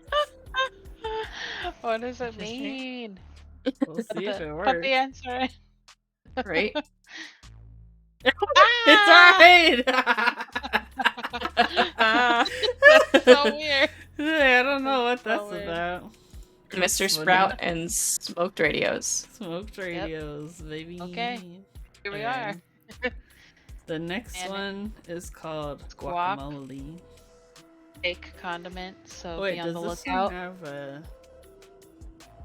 What does it Interesting. mean? We'll see if it Put works. the answer in. Right? It's alright! That's so weird. I don't know what That's that's so weird. about. Mr. Funny. Sprout and smoked radios. Smoked radios, baby. Okay, Here we Okay. are. The next And one is called guac. guacamole. Fake condiment, so Wait, be on does the this lookout. one have a...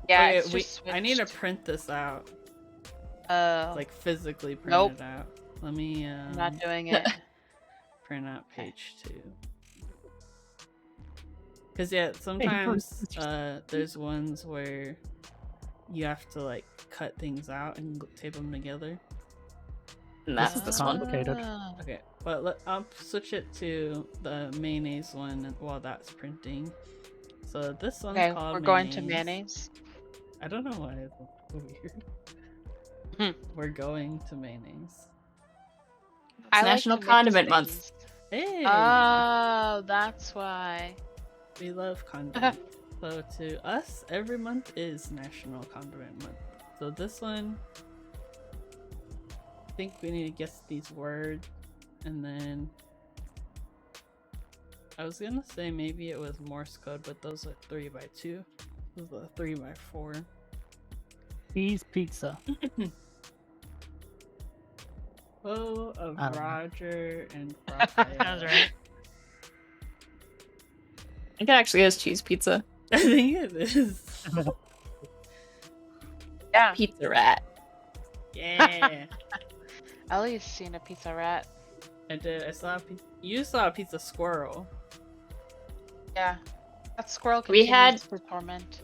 Yeah, Okay, it's just I need to switched. print this out. Oh, Like, physically print Nope. it out. Let me, I'm not doing it. print out page 2. Because, yeah, sometimes there's ones where you have to, like, cut things out and tape them together. And that's This is this one. complicated. Ah. Okay, but I'll switch it to the mayonnaise one while that's printing. So this one's Okay, called we're going to mayonnaise. I don't know why it's so weird. We're going to mayonnaise. I like National to mix Condiment Month. things. Hey! Oh, that's why. We love condiments. So to us, every month is National Condiment Month. So this one, I think we need to guess these words, and then I was gonna say maybe it was Morse code, but those are 3x2. This is a 3x4. Cheese pizza. Oh, of I don't know. Roger and Sounds Raphael. right. I think it actually is cheese pizza. I think it is. Yeah, Pizza rat. Yeah, Ellie's seen a pizza rat. I did. I saw a pizza. You saw a pizza squirrel. Yeah, that squirrel We continues had- to torment.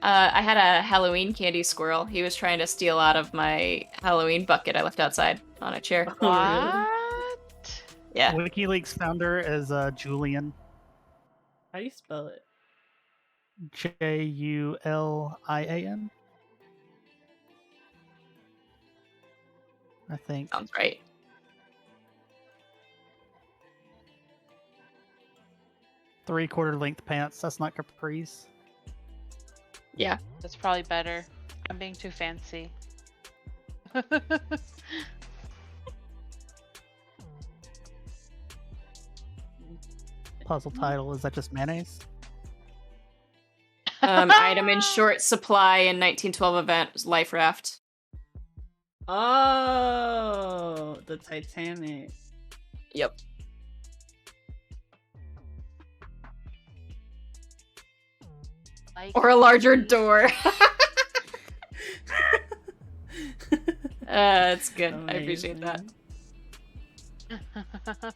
I had a Halloween candy squirrel. He was trying to steal out of my Halloween bucket I left outside on a chair. Oh, really? What? Yeah. WikiLeaks founder is Julian. How do you spell it? Julian. I think. Sounds right. Three-quarter length pants. That's not capris. Yeah. That's probably better. I'm being too fancy. Puzzle title. Is that just mayonnaise? Item in short supply in 1912 event was life raft. Oh, the Titanic. Yep. Like Or a larger door. That's good. I appreciate that. Amazing.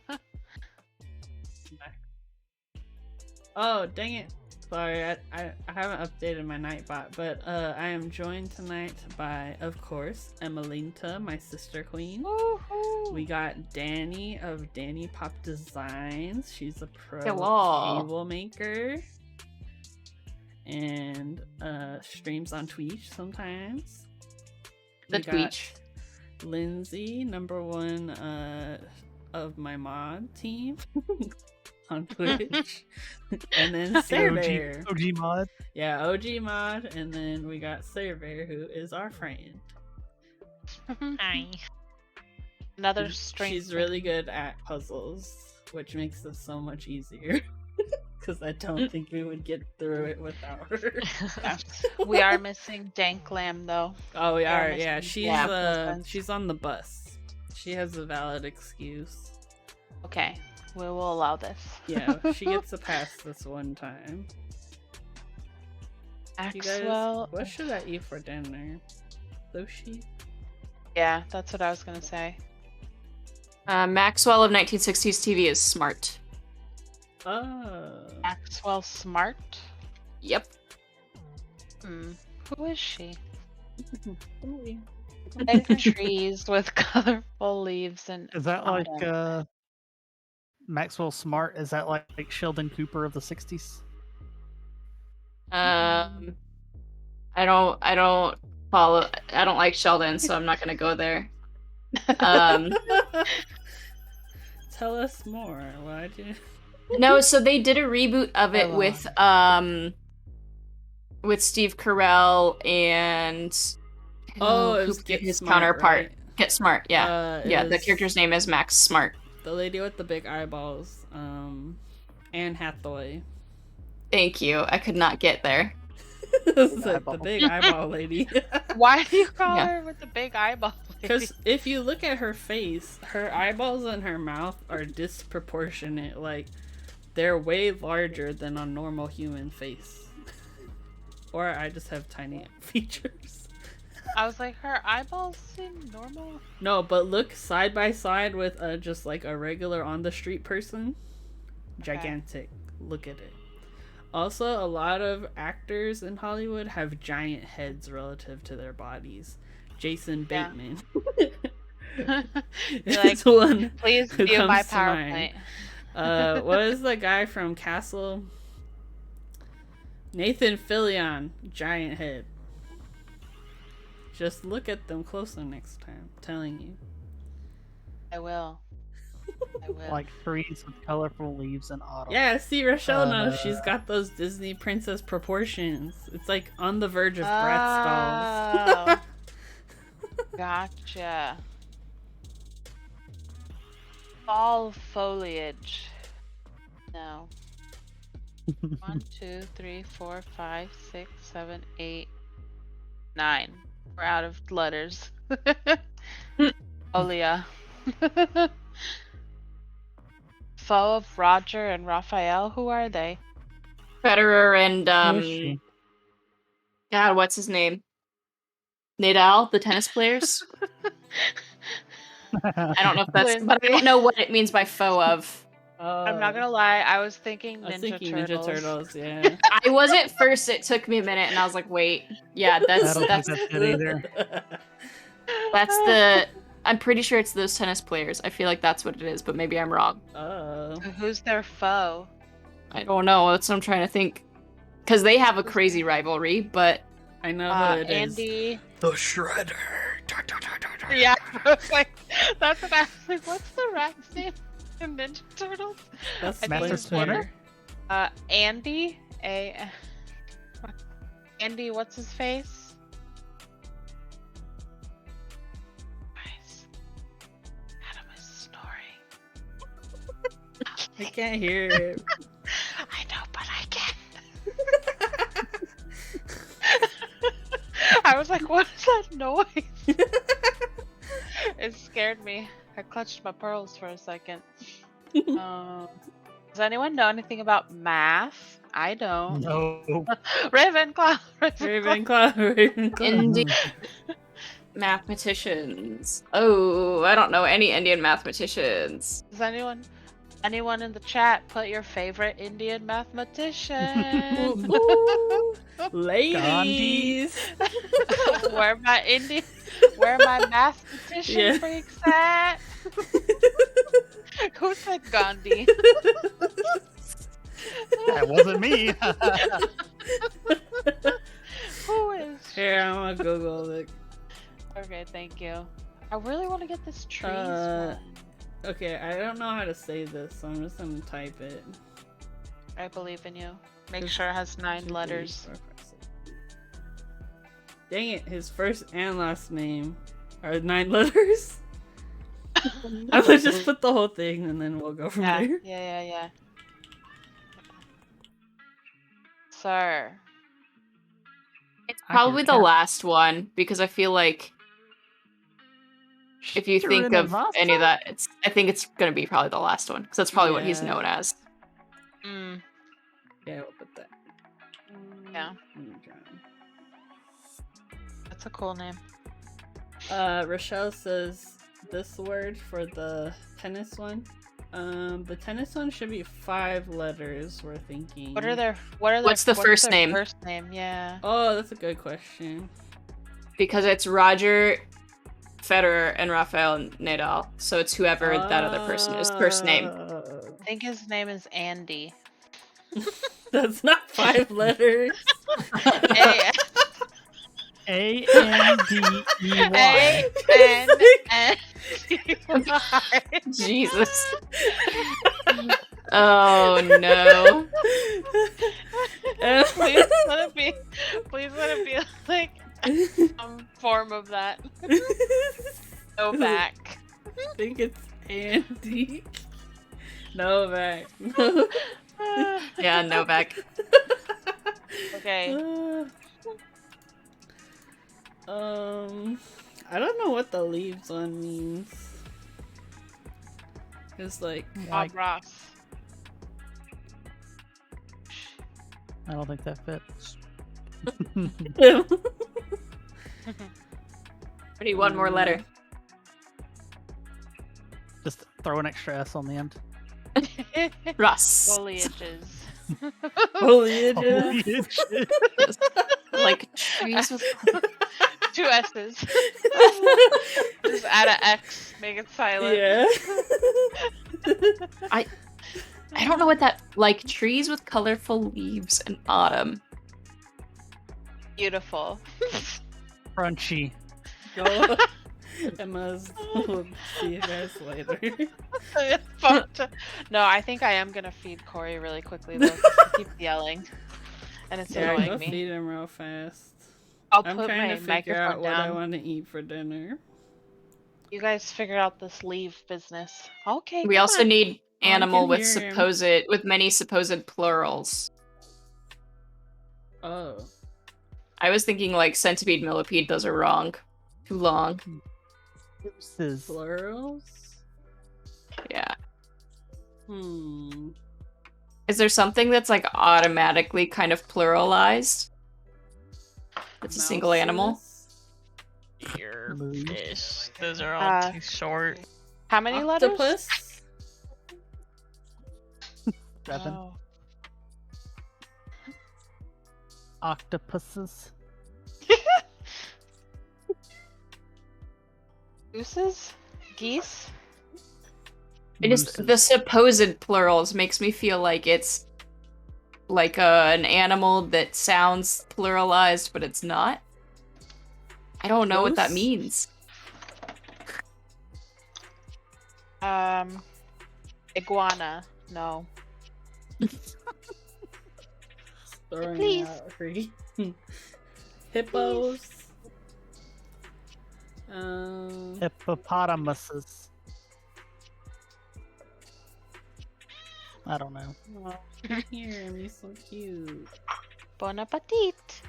Oh, dang it. Sorry, I haven't updated my Nightbot, but I am joined tonight by, of course, Emalinta, my sister queen. Woohoo. We got Danny of Danny Pop Designs. She's a pro Hello. cable maker. And streams on Twitch sometimes. The We got Twitch. Lindsay, number one of my mod team. on Twitch. And then The Surveyor. OG mod. Yeah, OG mod, and then we got Surveyor, who is our friend. Hi. Another strength. She's really good at puzzles, which makes this so much easier. Because I don't think we would get through it without her. We are missing Dank Lamb though. Oh, we are. missing Yeah, Dank. she's on the bus. She has a valid excuse. Okay, we will allow this. Yeah, she gets a pass this one time. You guys, Axwell. what should I eat for dinner? Sushi? Yeah, that's what I was gonna say. Maxwell of 1960s TV is smart. Axwell Smart. Yep. Who is she? Big trees with colorful leaves and Is that like autumn. Maxwell Smart? Is that like Sheldon Cooper of the 60s? I don't follow. I don't like Sheldon, so I'm not gonna go there. Tell us more. Why'd you? No, so they did a reboot of it Go with Steve Carell and Oh, it who was played Get his Smart, counterpart. right? Get Smart, yeah. It Yeah, the was character's name is Max Smart. the lady with the big eyeballs. Anne Hathaway. Thank you. I could not get there. It's like the eyeball. big eyeball lady. Why do you call Yeah. her with the big eyeball? Because if you look at her face, her eyeballs and her mouth are disproportionate. Like, they're way larger than a normal human face. Or I just have tiny features. I was like, her eyeballs seem normal. No, but look side by side with just like a regular on the street person. Gigantic. Look at it. Also, a lot of actors in Hollywood have giant heads relative to their bodies. Jason Yeah. Bateman. You're like, is one please who view my comes to mind. PowerPoint. What is the guy from Castle? Nathan Fillion, giant head. Just look at them closer next time. I'm telling you. I will. I will. Like trees with colorful leaves in autumn. Yeah, see, Rochelle knows. She's got those Disney princess proportions. It's like on the verge of Bratz dolls. Gotcha. Fall foliage. No. 1, 2, 3, 4, 5, 6, 7, 8, 9. We're out of letters. Olia. Foe of Roger and Raphael. Who are they? Federer and Who is she? God, what's his name? Nadal, the tennis players. I don't know if that's, but I don't know what it means by foe of. I'm not gonna lie, I was thinking I was Ninja thinking Turtles. Ninja Turtles, yeah. I was at first. It took me a minute, and I was like, "Wait, yeah, I don't think that's that's it either. the." I'm pretty sure it's those tennis players. I feel like that's what it is, but maybe I'm wrong. Oh. Who's their foe? I don't know. That's what I'm trying to think. Because they have a crazy rivalry, but I know who it is. Andy. The Shredder. Yeah, I was like, that's what I was like. What's the rat's name in Ninja Turtles? That's I think Master it's Splinter? Andy. Andy, what's his face? Guys, Adam is snoring. I can't hear it. I know, but I can. I was like, what is that noise? It scared me. I clutched my pearls for a second. Does anyone know anything about math? I don't. No. Ravenclaw. Ravenclaw. Indian mathematicians. Oh, I don't know any Indian mathematicians. Does anyone in the chat put your favorite Indian mathematician? Ladies. Where my mathematician Yeah. freaks at? Who said Gandhi? That wasn't me. Who is? Here, I'm gonna Google it. Okay, thank you. I really want to get this trees Uh, one. Okay, I don't know how to say this, so I'm just gonna type it. I believe in you. Make His- sure it has 9 2, 3, letters. 4, 5, 6. Dang it, his first and last name are 9 letters. I'm gonna just put the whole thing and then we'll go from Yeah, there. yeah. Sir. It's I hear probably the cat. last one because I feel like if you think of any of that, I think it's gonna be probably the last one because that's probably what he's Yeah. known as. Mm, Yeah, we'll put that. yeah, Mm, that's a cool name. Rochelle says this word for the tennis one. The tennis one should be 5 letters. We're thinking. What's the first their name? First name, yeah. Oh, that's a good question. Because it's Roger, Federer, and Rafael Nadal. So it's whoever that other person is. First name. I think his name is Andy. That's not 5 letters. A ANDEY. N-N-N-D-Y. Jesus. Oh no. Please let it be like some form of that. Novak. I think it's Andy. Novak. Yeah, Novak. Okay. I don't know what the leaves one means. It's like Bob Ross. I don't think that fits. I need one more letter. Just throw an extra S on the end. Russ. Foliages. foliages. Like trees with 2 S's. Just add an X. Make it silent. Yeah. I don't know what that like trees with colorful leaves in autumn. Beautiful. Crunchy. Go. Emma's. We'll see you guys later. No, I think I am gonna feed Corey really quickly though. 'Cause he keeps yelling, and it's Yeah, annoying go me. feed him real fast. I'll I'm put trying my to figure out microphone what I down. want to eat for dinner. You guys figure out this leave business. Okay. We come also on. need I animal can with hear him. with many supposed plurals. Oh. I was thinking like centipede, millipede, those are wrong. Too long. Gooses. Plurals? Yeah. Hmm. Is there something that's like automatically kind of pluralized? That's a single animal? Mouses? Deer, Moose. fish. Those are all too short. How many letters? Octopus? 7 Oh. octopuses. Gooses? Geese? It is Mooses. the supposed plurals makes me feel like it's like an animal that sounds pluralized, but it's not. I don't know what that Moose? means. Iguana. No. Throwing Please. out free. Hippos? Hippopotamuses. I don't know. Come here, he's so cute. Bon appetit.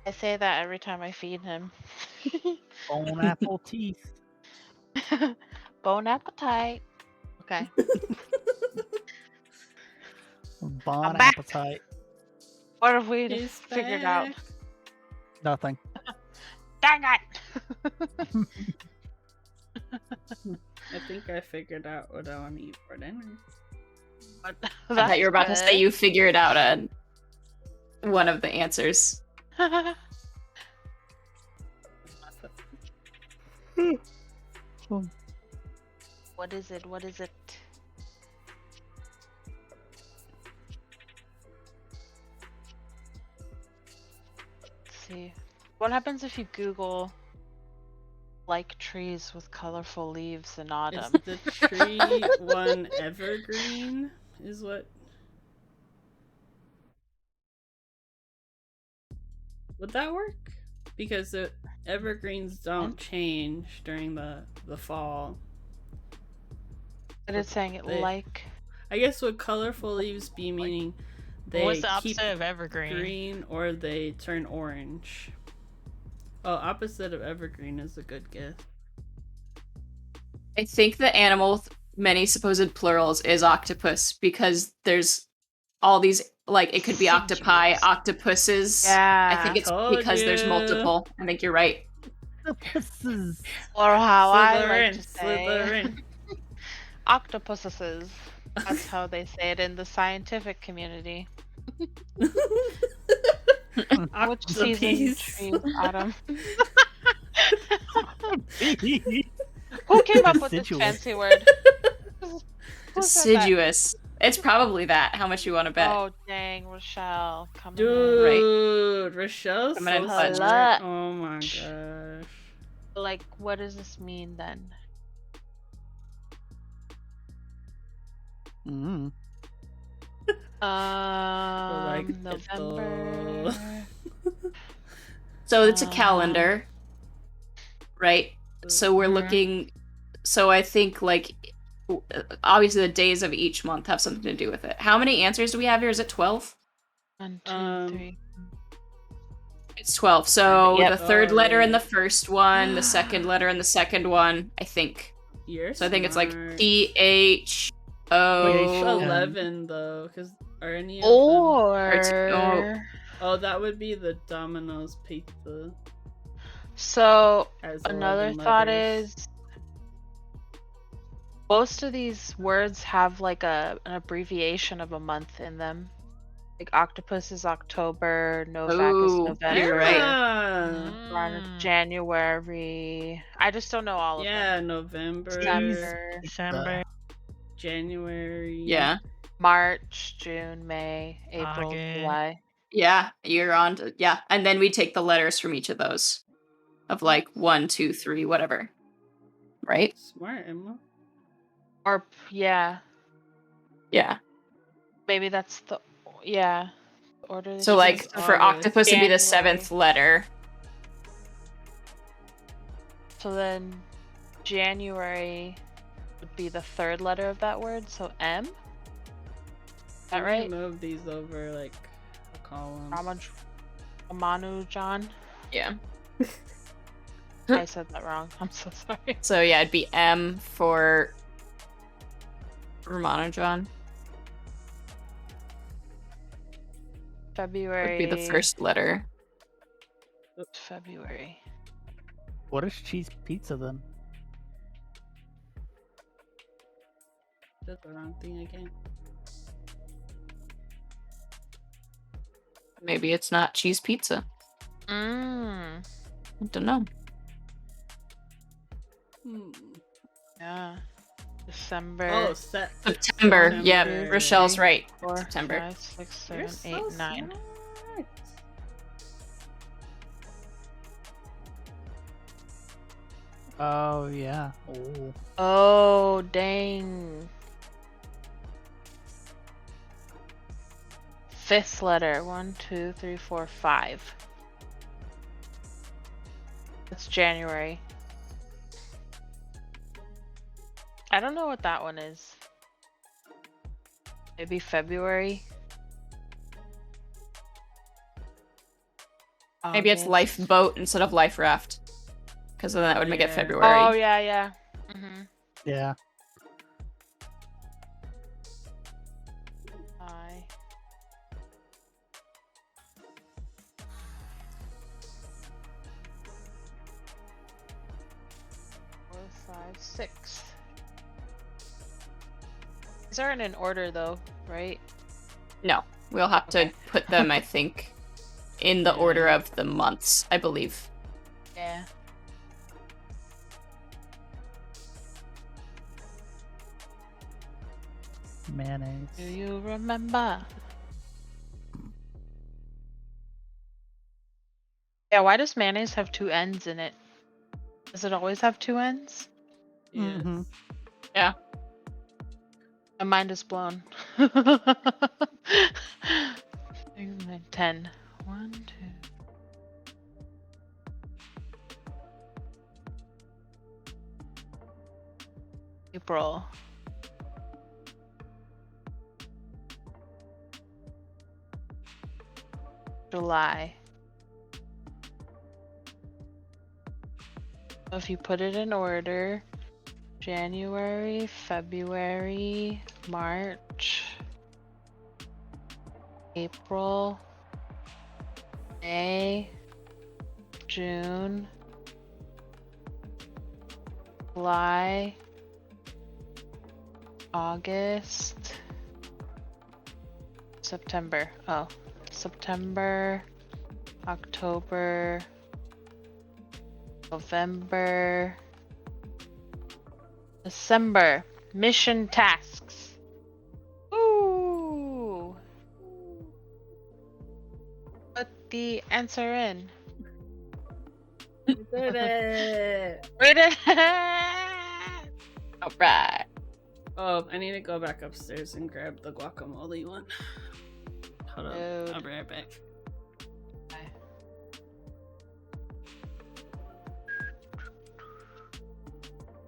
I say that every time I feed him. Bone apple teeth. Bon appetit. Okay. Bon I'm back. appetite. What have we He's figured out? back. Nothing. Dang it! I think I figured out what I want to eat for dinner. I thought you were about to say you figured out one of the answers. What is it? What is it? Let's see. What happens if you Google Like trees with colorful leaves in Is autumn. the tree one evergreen? Is what? Would that work? Because the evergreens don't change during the fall. But it's saying it They- like. I guess would colorful leaves be meaning they What's the keep opposite of evergreen? green or they turn orange? Oh, opposite of evergreen is a good guess. I think the animal with many supposed plurals is octopus because there's all these like it could be octopi, Deciduous. octopuses. I Yeah. think it's Told because there's you. multiple. I think you're right. Octopuses. Or how I like Slytherin, to say. Slytherin. Octopuses. That's how they say it in the scientific community. Which season Octopus. trees autumn? Who came up with this Deciduous. fancy word? Who said that? Deciduous. It's probably that. How much you want to bet? Oh dang, Rochelle coming Dude, Rochelle's Coming in so clutch. smart. Oh my gosh. in. Like, what does this mean then? Mm. November. So it's a calendar, right? So we're Mhm. looking. So I think like obviously the days of each month have something to do with it. How many answers do we have here? Is it 12? 1, 2, 3. It's 12. So Yep. the third letter in the Alright. first one, the second letter in the second one, I think. You're So I think it's like smart. THO. Oh. 11 though, because are any of Or Oh, that would be the Domino's pizza. so Has another 11 thought letters. is most of these words have like an abbreviation of a month in them. Like octopus is October, Novak is Ooh, November. you're right. Ron is January. I just don't know all of Yeah, them. November, December. January. Yeah. March, June, May, April, August. July. Yeah, you're on to, yeah. And then we take the letters from each of those. Of like 1, 2, 3, whatever. Right? Smart, Emma. Or yeah, Yeah. maybe that's the yeah order. So like It's for August. octopus it'd be the January. 7th letter. So then January would be the third letter of that word. So M. Is that Can right? we move these over like a column? Ramanu John. Yeah. I said that wrong. I'm so sorry. So yeah, it'd be M for Ramanujan. February. Would be the first letter. February. What is cheese pizza then? Did the wrong thing again. Maybe it's not cheese pizza. Mm. I don't know. Yeah. December. Oh, September. Yeah, September. Rochelle's right. 4, September. 5, 6, You're 7, 8, so 9. smart. Oh yeah. Oh. Oh dang. Fifth letter. 1, 2, 3, 4, 5. That's January. I don't know what that one is. Maybe February. Maybe it's August. lifeboat instead of life raft. Because then that would make it Yeah. February. Oh yeah, yeah. Yeah. I. 4, 5, 6. These aren't in order though, right? No, we'll have to Okay. put them, I think, in the order of the months, I believe. Yeah. Mayonnaise. Do you remember? Yeah, why does mayonnaise have 2 N's in it? Does it always have two ends? Yes. Mhm. Yeah. My mind is blown. 10. 1, 2. April. July. If you put it in order, January, February, March, April, May, June, July, August, September. Oh, September, October, November, December. Mission tasks. Ooh. Put the answer in. We did it! Read it. All right. Oh, I need to go back upstairs and grab the guacamole one. Hold on, Dude. I'll be right back.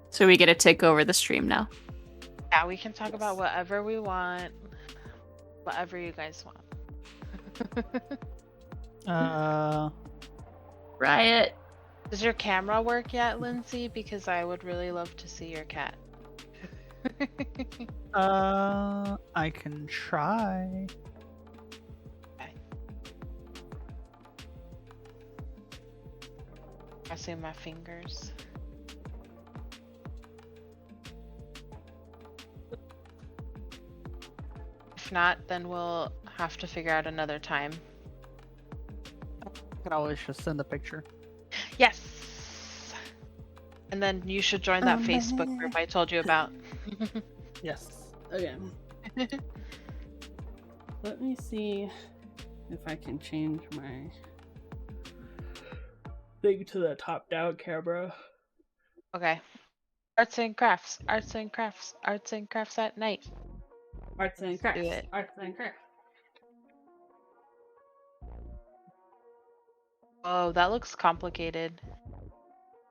So we get to take over the stream now. Yeah, we can talk about whatever we want. Whatever you guys want. Riot. Does your camera work yet, Lindsay? Because I would really love to see your cat. I can try. Crossing my fingers. If not, then we'll have to figure out another time. I can always just send a picture. Yes! And then you should join that Oh, Facebook man. group I told you about. Yes. Okay. Let me see if I can change my thing to the top-down camera. Okay. Arts and crafts. Arts and crafts. Arts and crafts at night. Arts and Let's crafts. do it. Arts and crafts. Oh, that looks complicated.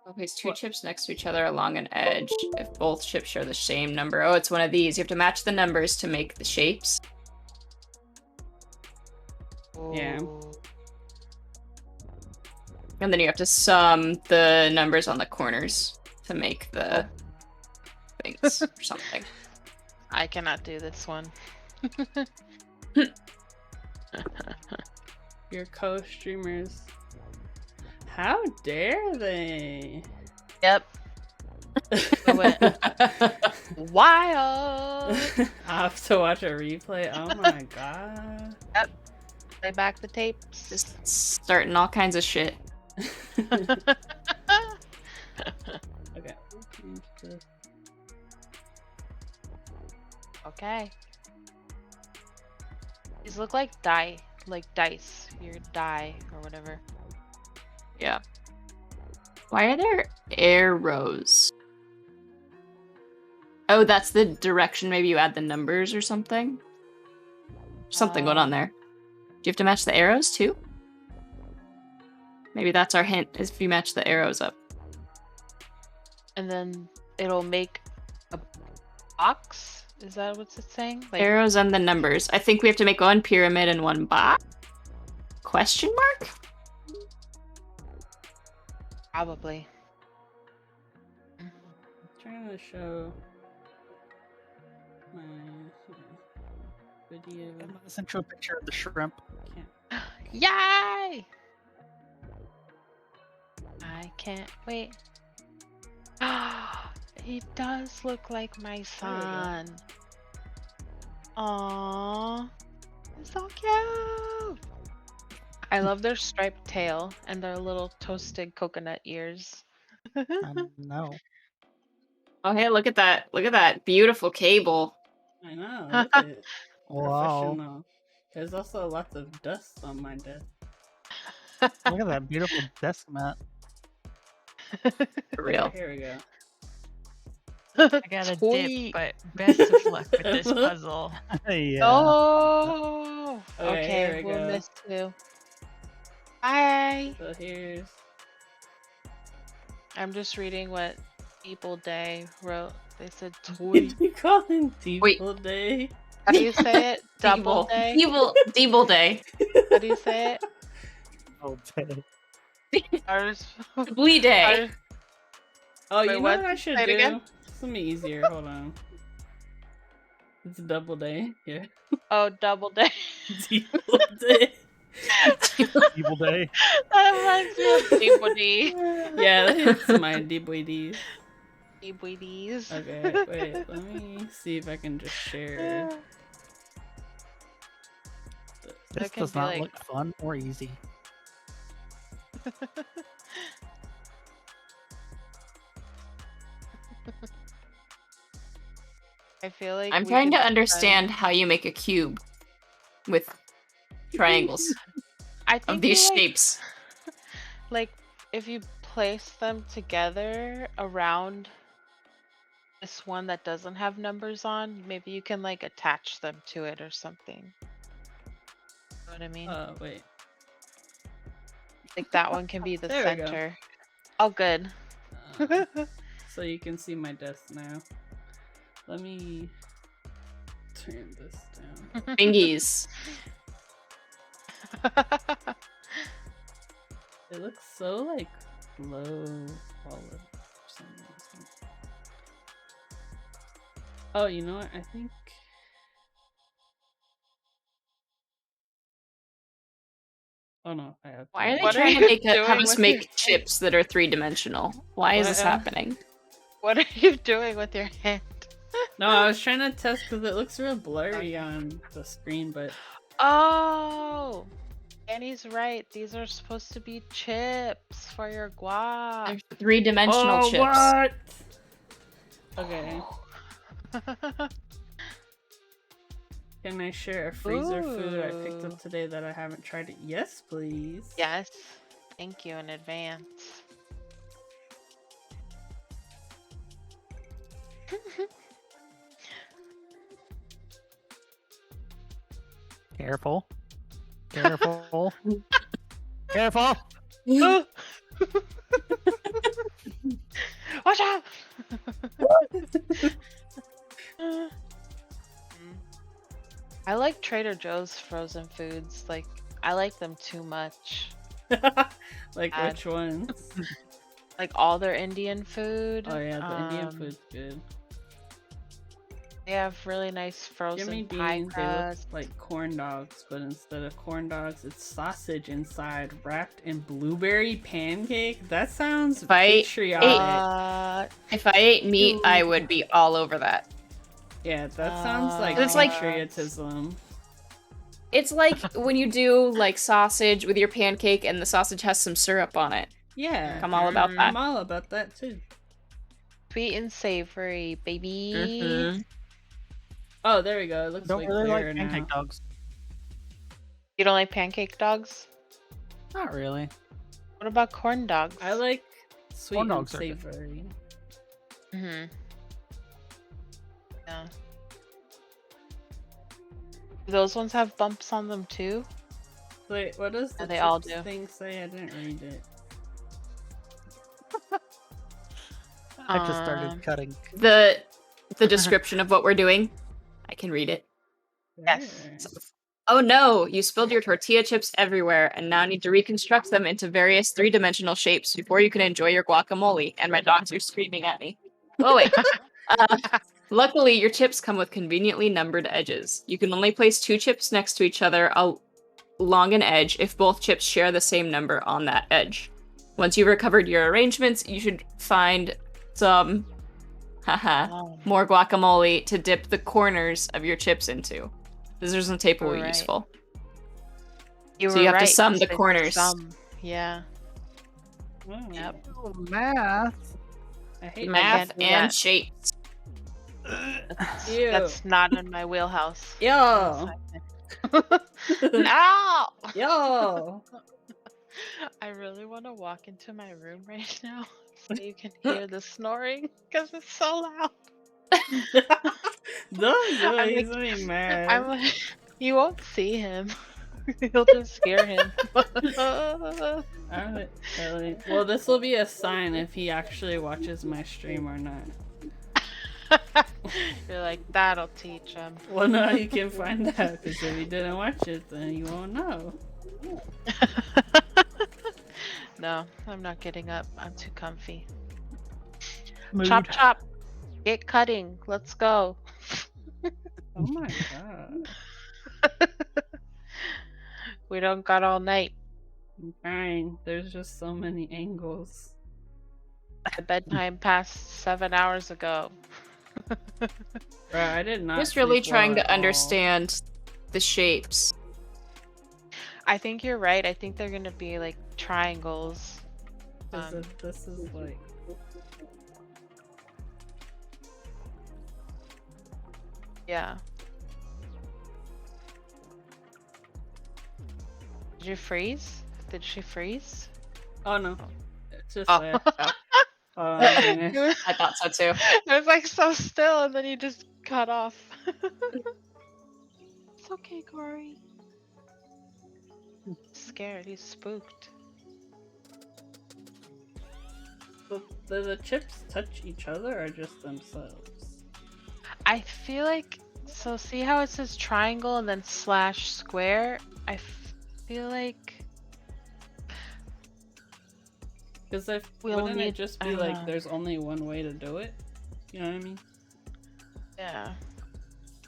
Okay, two What? chips next to each other along an edge. If both chips share the same number. Oh, it's one of these. You have to match the numbers to make the shapes. Yeah. Ooh. And then you have to sum the numbers on the corners to make the things or something. I cannot do this one. Your co-streamers. How dare they? Yep. I went wild. I have to watch a replay. Oh my god. Play back the tapes. Just starting all kinds of shit. Okay. Okay. These look like dice. Your die or whatever. Yeah. Why are there arrows? Oh, that's the direction. Maybe you add the numbers or something. Something going on there. Do you have to match the arrows too? Maybe that's our hint, is if you match the arrows up. And then it'll make a box? Is that what's it saying? Like, Arrows and the numbers. I think we have to make one pyramid and one box? Question mark? probably. I'm trying to show my video. I'm gonna send you a picture of the shrimp. Can't. Yay! I can't wait. He does look like my son. Aww. It's so cute. I love their striped tail and their little toasted coconut ears. I know. Oh, hey, look at that. Look at that beautiful cable. I know. Look at it. Wow. Professional. There's also lots of dust on my desk. Look at that beautiful desk mat. For real. Here we go. I got a dip, Sweet. but best of luck with this puzzle. Yeah. Oh, Okay, here okay. we We'll go. miss you. Bye. So here's. I'm just reading what People Day wrote. They said toy. You call him Wait. Deeple Day? How do you say it? Double day? Deeble Day. How do you say it? Okay. Ours. Blee Day. Ours- Oh, you Wait, know what? what I should Say it do? again? Something easier. Hold on. It's a double day. Yeah. Oh, double day. Deeple Day. Evil Day. That reminds me of Dee Yeah, that's my DVDs. DVDs. Okay, wait. Let me see if I can just share. This can does be not like- look fun or easy. I feel like I'm we trying could to spend- understand how you make a cube with triangles I of think these you, like, shapes. like if you place them together around this one that doesn't have numbers on, maybe you can like attach them to it or something. You know what I mean? Wait. Like that one can be the There we go. center. Oh, good. So you can see my desk now. Let me turn this down. Fingies. It looks so like low quality for some reason. Oh, you know what? I think. Oh no, I have. Why are they What are trying to you make have doing us with make your chips that are 3-dimensional? Why is this What? happening? What are you doing with your hand? No, I was trying to test because it looks real blurry on the screen, but Oh, Annie's right. These are supposed to be chips for your guac. They're 3-dimensional chips. what? Okay, can I share a freezer food I picked Ooh. up today that I haven't tried it? Yes, please. Yes. Thank you in advance. Careful. Careful. Careful. Watch out! I like Trader Joe's frozen foods. Like, I like them too much. Like Bad. which ones? Like all their Indian food. Oh yeah, the Indian food's good. They have really nice frozen Jimmy pie beans, they look crust. like corn dogs, but instead of corn dogs, it's sausage inside, wrapped in blueberry pancake. That sounds If I patriotic. If I ate meat, I would be all over that. Yeah, that sounds like It's like- patriotism. It's like when you do like sausage with your pancake and the sausage has some syrup on it. Yeah, I'm all about that. I'm all about that too. Sweet and savory, baby. Mhm. Oh, there we go. It looks Don't way really clearer like now. pancake dogs. You don't like pancake dogs? Not really. What about corn dogs? I like sweet Corn and dogs are good. savory. Mm-hmm. Yeah. Do those ones have bumps on them too? Wait, what does the they all chips do. thing say? I didn't read it. I just started Um, cutting. The description of what we're doing, I can read it. Yes. There. Oh no, you spilled your tortilla chips everywhere and now need to reconstruct them into various 3-dimensional shapes before you can enjoy your guacamole. And my dogs are screaming at me. Oh wait. Luckily, your chips come with conveniently numbered edges. You can only place 2 chips next to each other along an edge if both chips share the same number on that edge. Once you've recovered your arrangements, you should find some more guacamole to dip the corners of your chips into. Scissors and tape will be Right. useful. You So were you have to right, sum 'cause the they corners. sum. Yeah. Oh, Yep. Oh, math. I hate Math do and that. shapes. Ew. That's not in my wheelhouse. Yo. Ow! Yo. I really want to walk into my room right now so you can hear the snoring because it's so loud. Don't do it. I'm He's like, gonna be I'm mad. like, you won't see him. You'll just scare him. Alright, Ellie. Well, this will be a sign if he actually watches my stream or not. You're like, that'll teach him. Well, no, you can find out because if you didn't watch it, then you won't know. No, I'm not getting up. I'm too comfy. Mood. Chop, chop. Get cutting. Let's go. Oh my god. We don't got all night. I'm trying. There's just so many angles. The bedtime passed 7 hours ago. Bro, I did not. Just really sleep well trying at to all. understand the shapes. I think you're right. I think they're gonna be like triangles. 'Cause this is like. Yeah. Did you freeze? Did she freeze? Oh no. It's just Oh. there. Oh, it, okay. was, I thought so too. it was like so still, and then you just cut off. It's okay, Corey. He's scared. He's spooked. But do the chips touch each other or just themselves? I feel like so. See how it says triangle and then slash square? I feel like Because if We'll wouldn't it need- just be like there's only one way to do it? You know what I mean? yeah.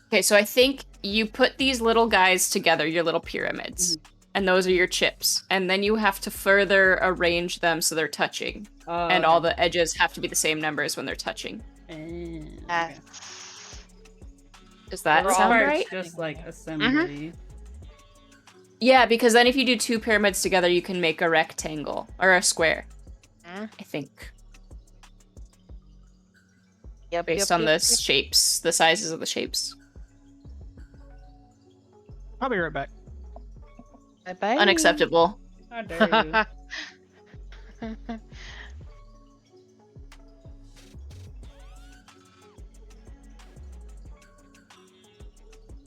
Okay, so I think you put these little guys together, your little pyramids, and those are your chips. And then you have to further arrange them so they're touching. And all the edges have to be the same numbers when they're touching. Okay. Yes. Does that Those sound parts right? just like assembly. Yeah, because then if you do two pyramids together, you can make a rectangle or a square. Mhm. I think, Yep. based on the shapes, the sizes of the shapes. I'll be right back. Bye. Unacceptable. How dare you?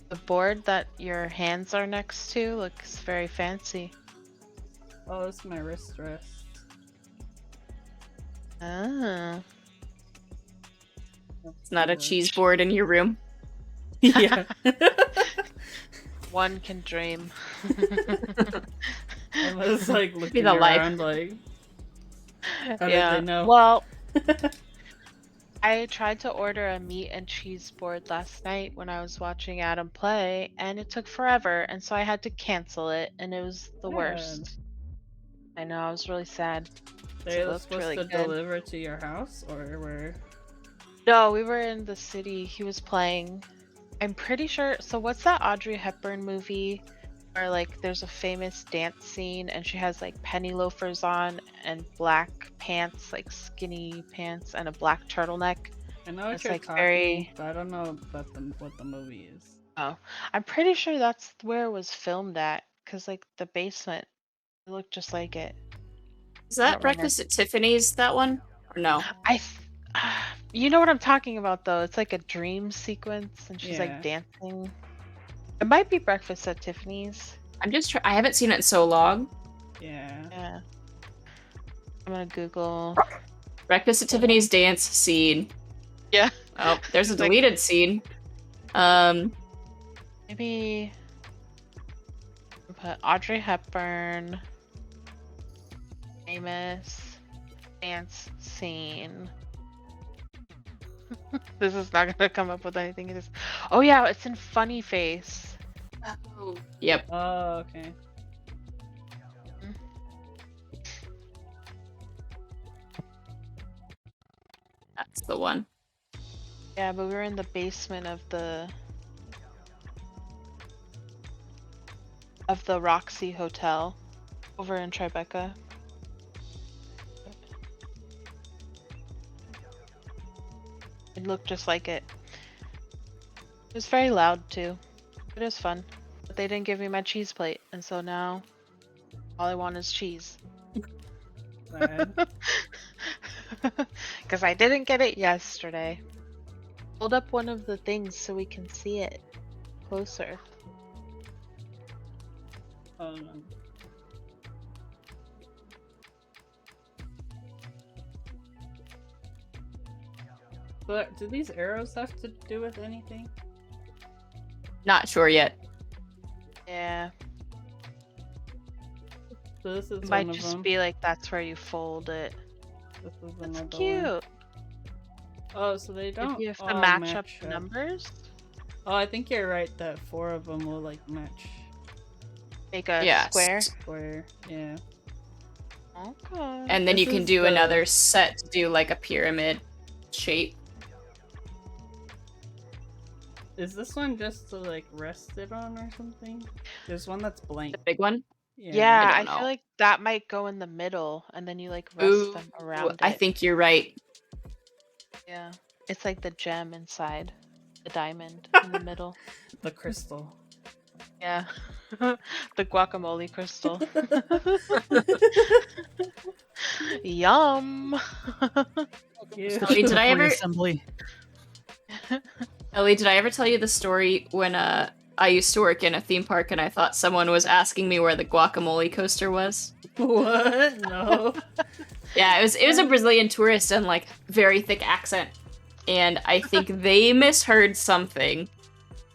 The board that your hands are next to looks very fancy. Oh, it's my wrist rest. Ah. It's not a cheese board in your room. Yeah. One can dream. I was like looking the life. around like, how Yeah. did they know? Well, I tried to order a meat and cheese board last night when I was watching Adam play, and it took forever, and so I had to cancel it, and it was the worst. I know, I was really sad. They It were looked supposed really to good. deliver to your house, or were? No, we were in the city. He was playing. I'm pretty sure. So, what's that Audrey Hepburn movie where like there's a famous dance scene and she has like penny loafers on and black pants, like skinny pants, and a black turtleneck? I know what It's, you're like, talking, very- but I don't know about what the movie is. I'm pretty sure that's where it was filmed at, because like the basement it looked just like it. Is don't that Breakfast at Tiffany's, that one? Or no? You know what I'm talking about though. It's like a dream sequence, and she's Yeah. like dancing. It might be Breakfast at Tiffany's. I'm just I haven't seen it in so long. Yeah. Yeah. I'm gonna Google. Breakfast at Tiffany's dance scene. Yeah. Oh, there's a Like- deleted scene. Maybe put Audrey Hepburn famous dance scene. This is not gonna come up with anything. It is. Oh yeah, it's in Funny Face. Yep. Oh, okay. That's the one. Yeah, but we were in the basement of the Roxy Hotel over in Tribeca. It looked just like it. It was very loud too. It was fun. But they didn't give me my cheese plate, and so now all I want is cheese. Sad. Because I didn't get it yesterday. Hold up one of the things so we can see it closer. But do these arrows have to do with anything? Not sure yet. Yeah. So this is It one might of just them. be like that's where you fold it. This is That's another cute. one. Oh, so they don't If you have to all match up the up. numbers, Oh, I think you're right that 4 of them will like match make a Yes. square. square. Yeah. Okay. And then This you can is do the- another set to do like a pyramid shape. Is this one just to like rest it on or something? There's one that's blank. The big one. Yeah, I I don't feel know. like that might go in the middle, and then you like rest Ooh, them around I it. think you're right. Yeah, it's like the gem inside, the diamond in the middle. The crystal. Yeah, the guacamole crystal. Yum. Cute. Ellie, did I ever- Assembly. Ellie, did I ever tell you the story when I used to work in a theme park and I thought someone was asking me where the guacamole coaster was? What? No. Yeah, it was a Brazilian tourist and like very thick accent. And I think they misheard something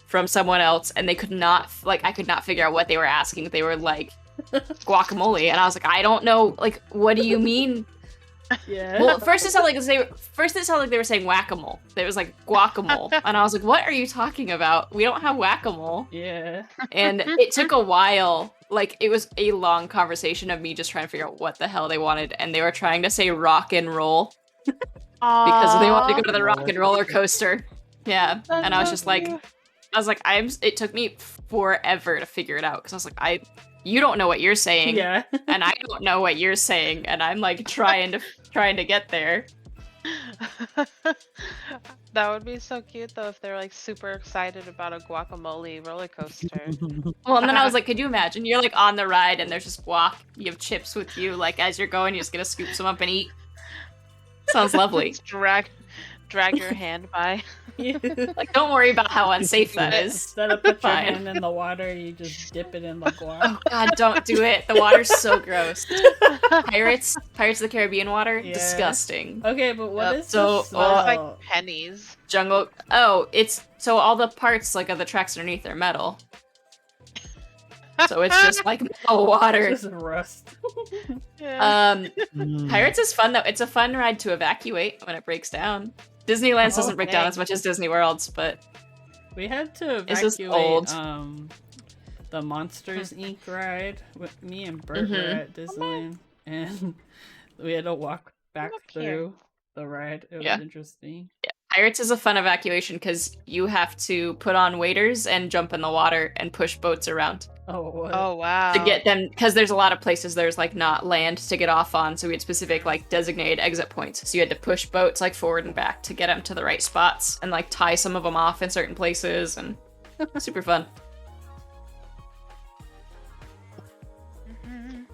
from someone else and they could not I could not figure out what they were asking. They were like guacamole and I was like, I don't know, like what do you mean? Yeah. Well, first it sounded like they were saying whack-a-mole. It was like guacamole. And I was like, what are you talking about? We don't have whack-a-mole. Yeah. And it took a while. Like, it was a long conversation of me just trying to figure out what the hell they wanted. And they were trying to say rock and roll because they wanted to go to the rock and roller coaster. Yeah. And I was just like, it took me forever to figure it out because I was like, you don't know what you're saying. Yeah. And I don't know what you're saying. And I'm like trying to get there. That would be so cute though if they're like super excited about a guacamole roller coaster. Well, and then I was like, could you imagine? You're like on the ride and there's just guac. You have chips with you. Like as you're going, you're just gonna scoop some up and eat. Sounds lovely. Just drag your hand by. Like, don't worry about how unsafe that is. Instead of put your Fine. hand in the water, you just dip it in the guac. Oh God, don't do it. The water's so gross. Pirates of the Caribbean water, Yeah. disgusting. Okay, but what Yep. is So, the It's smell? like pennies. Jungle. Oh, it's so all the parts like of the tracks underneath are metal. So it's just like metal water. Just rust. Yeah. Pirates is fun though. It's a fun ride to evacuate when it breaks down. Disneyland's doesn't break down Okay. as much as Disney World's, but We had to It's just evacuate old. The Monsters Inc. ride. Me and Bert were Mhm. at Disneyland, and we had to walk back up here. through the ride. It was Yeah. interesting. Pirates is a fun evacuation because you have to put on waders and jump in the water and push boats around Oh, what? Oh wow. to get them, because there's a lot of places there's like not land to get off on, so we had specific like designated exit points. So you had to push boats like forward and back to get them to the right spots and like tie some of them off in certain places, and super fun. Mhm.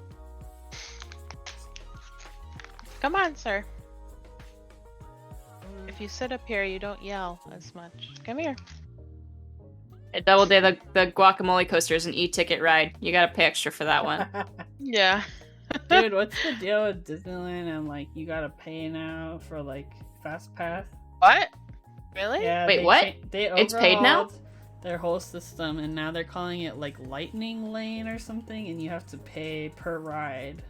Come on, sir. If you sit up here, you don't yell as much. Come here. At Double Day, the guacamole coaster is an e-ticket ride. You gotta pay extra for that one. Yeah. Dude, what's the deal with Disneyland and like you gotta pay now for like Fast Pass? What? Really? Yeah. Wait, they what? They It's paid now? overhauled their whole system, and now they're calling it like Lightning Lane or something, and you have to pay per ride.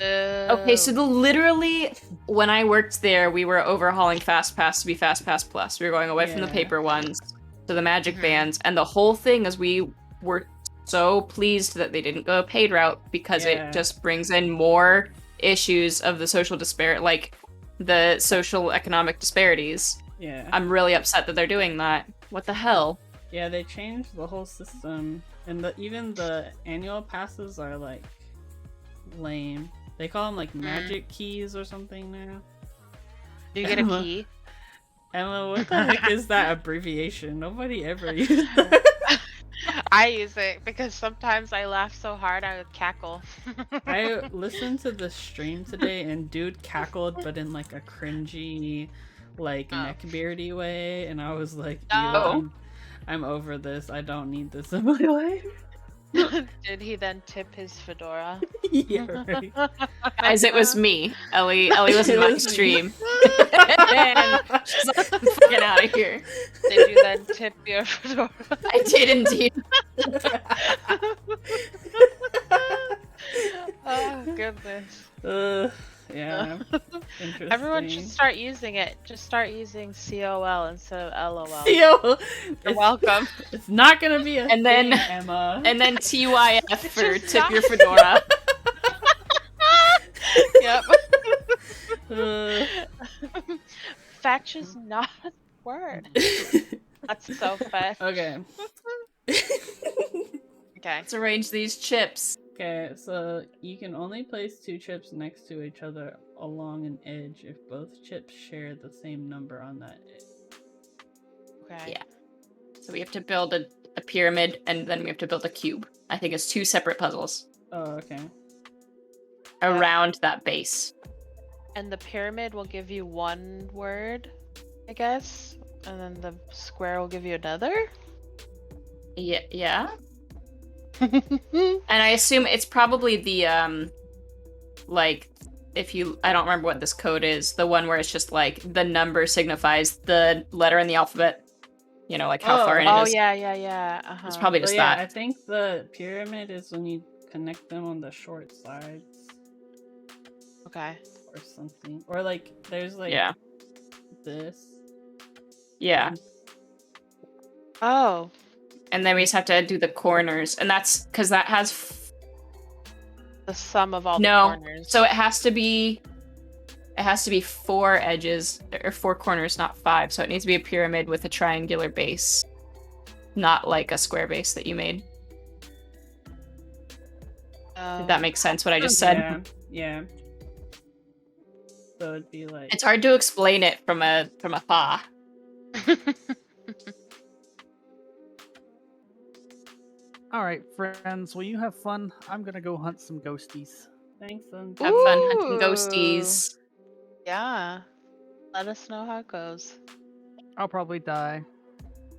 Okay, so literally when I worked there, we were overhauling Fast Pass to be Fast Pass Plus. We were going away from the Yeah. paper ones to the Magic Mhm. Bands, and the whole thing is we were so pleased that they didn't go a paid route because Yeah. it just brings in more issues of the social the social economic disparities. Yeah. I'm really upset that they're doing that. What the hell? Yeah, they changed the whole system, and even the annual passes are like lame. They call them like magic keys or something now. Do you get a Emma. key? Emma, what the heck is that abbreviation? Nobody ever used that. I use it because sometimes I laugh so hard I would cackle. I listened to the stream today and dude cackled, but in like a cringy, like Oh. neckbeardy way, and I was like, "Ew, Oh. I'm over this. I don't need this in my life." Did he then tip his fedora? Yeah, right. Guys, it was me. Ellie was It in my was me. stream. And she's like, I'm fucking out of here. Did you then tip your fedora? I did indeed. Oh goodness. Yeah. Interesting. Everyone should start using it. Just start using COL instead of LOL. Yo, You're welcome. It's not gonna be a And then- thing, Emma. And then TYF for just tip not- your fedora. Yep. Uh, Fetch is not a word. That's so fetch. okay. Okay. Let's arrange these chips. Okay, so you can only place 2 chips next to each other along an edge if both chips share the same number on that edge. Okay. Yeah. So we have to build a pyramid, and then we have to build a cube. I think it's 2 separate puzzles Oh, okay. around that base. And the pyramid will give you one word, I guess, and then the square will give you another. Yeah. And I assume it's probably the like, I don't remember what this code is, the one where it's just like the number signifies the letter in the alphabet. You know, like how far in it Oh is. yeah. It's probably So just yeah, that. I think the pyramid is when you connect them on the short sides Okay. or something. Or like there's like Yeah. this. Yeah. Oh. And then we just have to do the corners, and that's because that has The sum of all No, the corners. so it has to be 4 edges or 4 corners, not 5. So it needs to be a pyramid with a triangular base, not like a square base that you made. Did that make sense? What I just said. Yeah. So it'd be like It's hard to explain it from afar. All right, friends. Will you have fun? I'm gonna go hunt some ghosties. thanks and Have fun hunting ghosties. Yeah. Let us know how it goes. I'll probably die.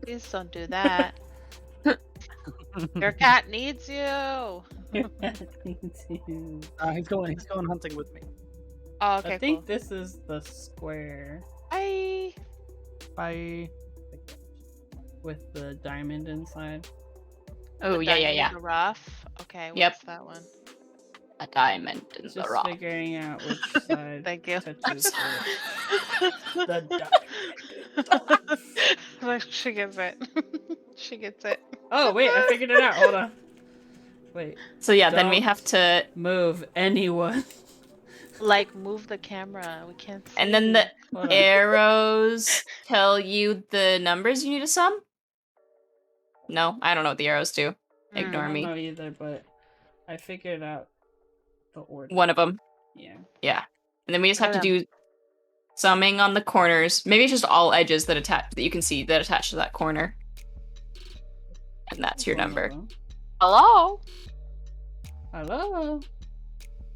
Please don't do that. Your cat needs you. He's going hunting with me. Oh, okay, I think cool. this is the square Bye. Bye. with the diamond inside. Oh The yeah. diamond in the rough. Okay, what's Yep. that one? A diamond in Just the rock. figuring out which side Thank you. touches the diamond. Like, she gets it. She gets it. Oh wait, I figured it out. Hold on. Wait, So yeah, then we Don't- have to, move anyone. Like, move the camera. We can't see. and then the Hold on. arrows tell you the numbers you need to sum. No, I don't know what the arrows do. Hmm. Ignore I don't me. know either, but I figured out the order. One of them. Yeah. Yeah. And then we just have to Okay. do summing on the corners. Maybe it's just all edges that you can see that attach to that corner. And that's your number. Hello? Hello.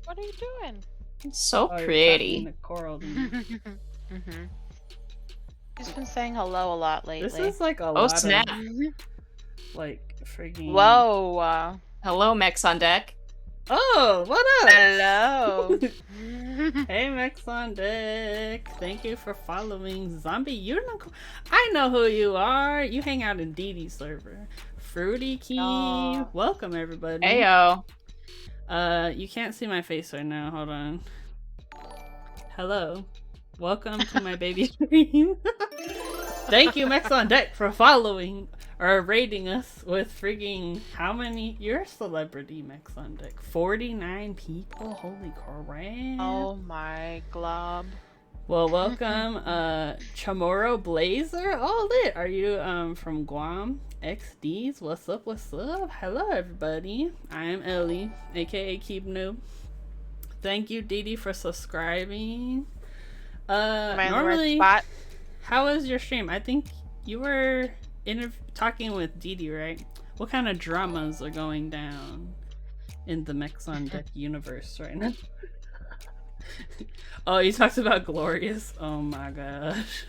What are you doing? It's so Oh, you're pretty. tapping the coral. Mm-hmm. She's been saying hello a lot lately. This is like a Oh lot snap. of like freaking. Whoa. Hello, Mex on deck. Oh, what up? Hello. Hey, Max on deck. Thank you for following Zombie Unicorn. I know who you are. You hang out in Dee Dee's server. Fruity Key. Aw. Welcome, everybody. Heyo. You can't see my face right now. Hold on. Hello. Welcome to my baby stream. Thank you, Max on deck, for following or rating us with freaking how many? You're a celebrity, Max on deck. 49 people. Holy crap. Oh my glob. Well, welcome, Chamorro Blazer. Oh, lit. Are you from Guam? XDs. What's up? What's up? Hello, everybody. I'm Ellie, aka Keep Noob. Thank you, Dee Dee, for subscribing. Am I in the right Normally, spot? how was your stream? I think you were talking with Dee Dee, right? What kind of dramas are going down in the Mechs on Deck universe right now? Oh, he talks about Glorious. Oh my gosh.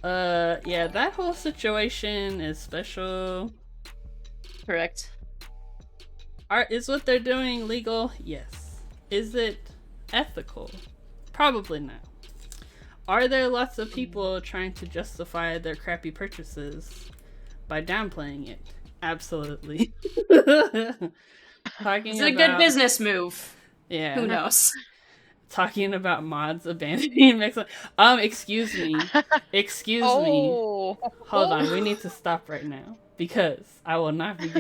Yeah, that whole situation is special. Correct. Is what they're doing legal? Yes. Is it ethical? Probably not. Are there lots of people trying to justify their crappy purchases by downplaying it? Absolutely. Is it a good business move? Yeah. Who knows? Talking about mods abandoning mix. Excuse me. Excuse me. Oh, Hold on, we need to stop right now because I will not be.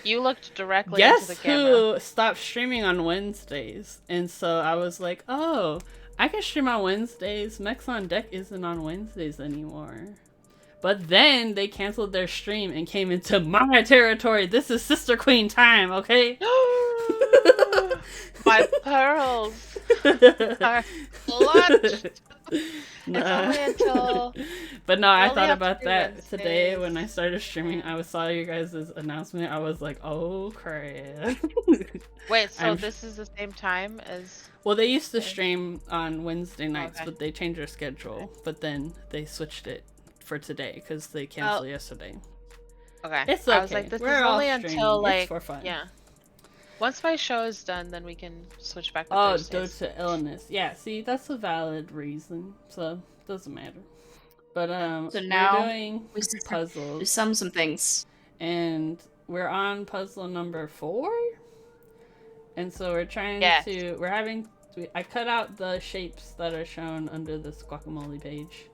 you looked directly into Guess the camera. who stopped streaming on Wednesdays? And so I was like, oh, I can stream on Wednesdays. Mechs on Deck isn't on Wednesdays anymore. But then they canceled their stream and came into my territory. This is Sister Queen time, okay? My pearls are clutched. Nah. It's only until But no, we I only thought have about 2 that today Wednesdays. when I started streaming. I saw you guys' announcement. I was like, oh crap. Wait, so I'm- this is the same time as Well, they used to stream on Wednesday nights, Okay. but they changed their schedule. But then they switched it for today because they canceled yesterday. okay. It's I was okay. like, this We're is all only streaming. until It's like for fun. yeah. Once my show is done, then we can switch back to Oh, due Thursdays. to illness. Yeah, see, that's a valid reason. So doesn't matter. But So now we're doing we puzzles. some things. And we're on puzzle number 4. And so we're trying Yes. to I cut out the shapes that are shown under this guacamole page.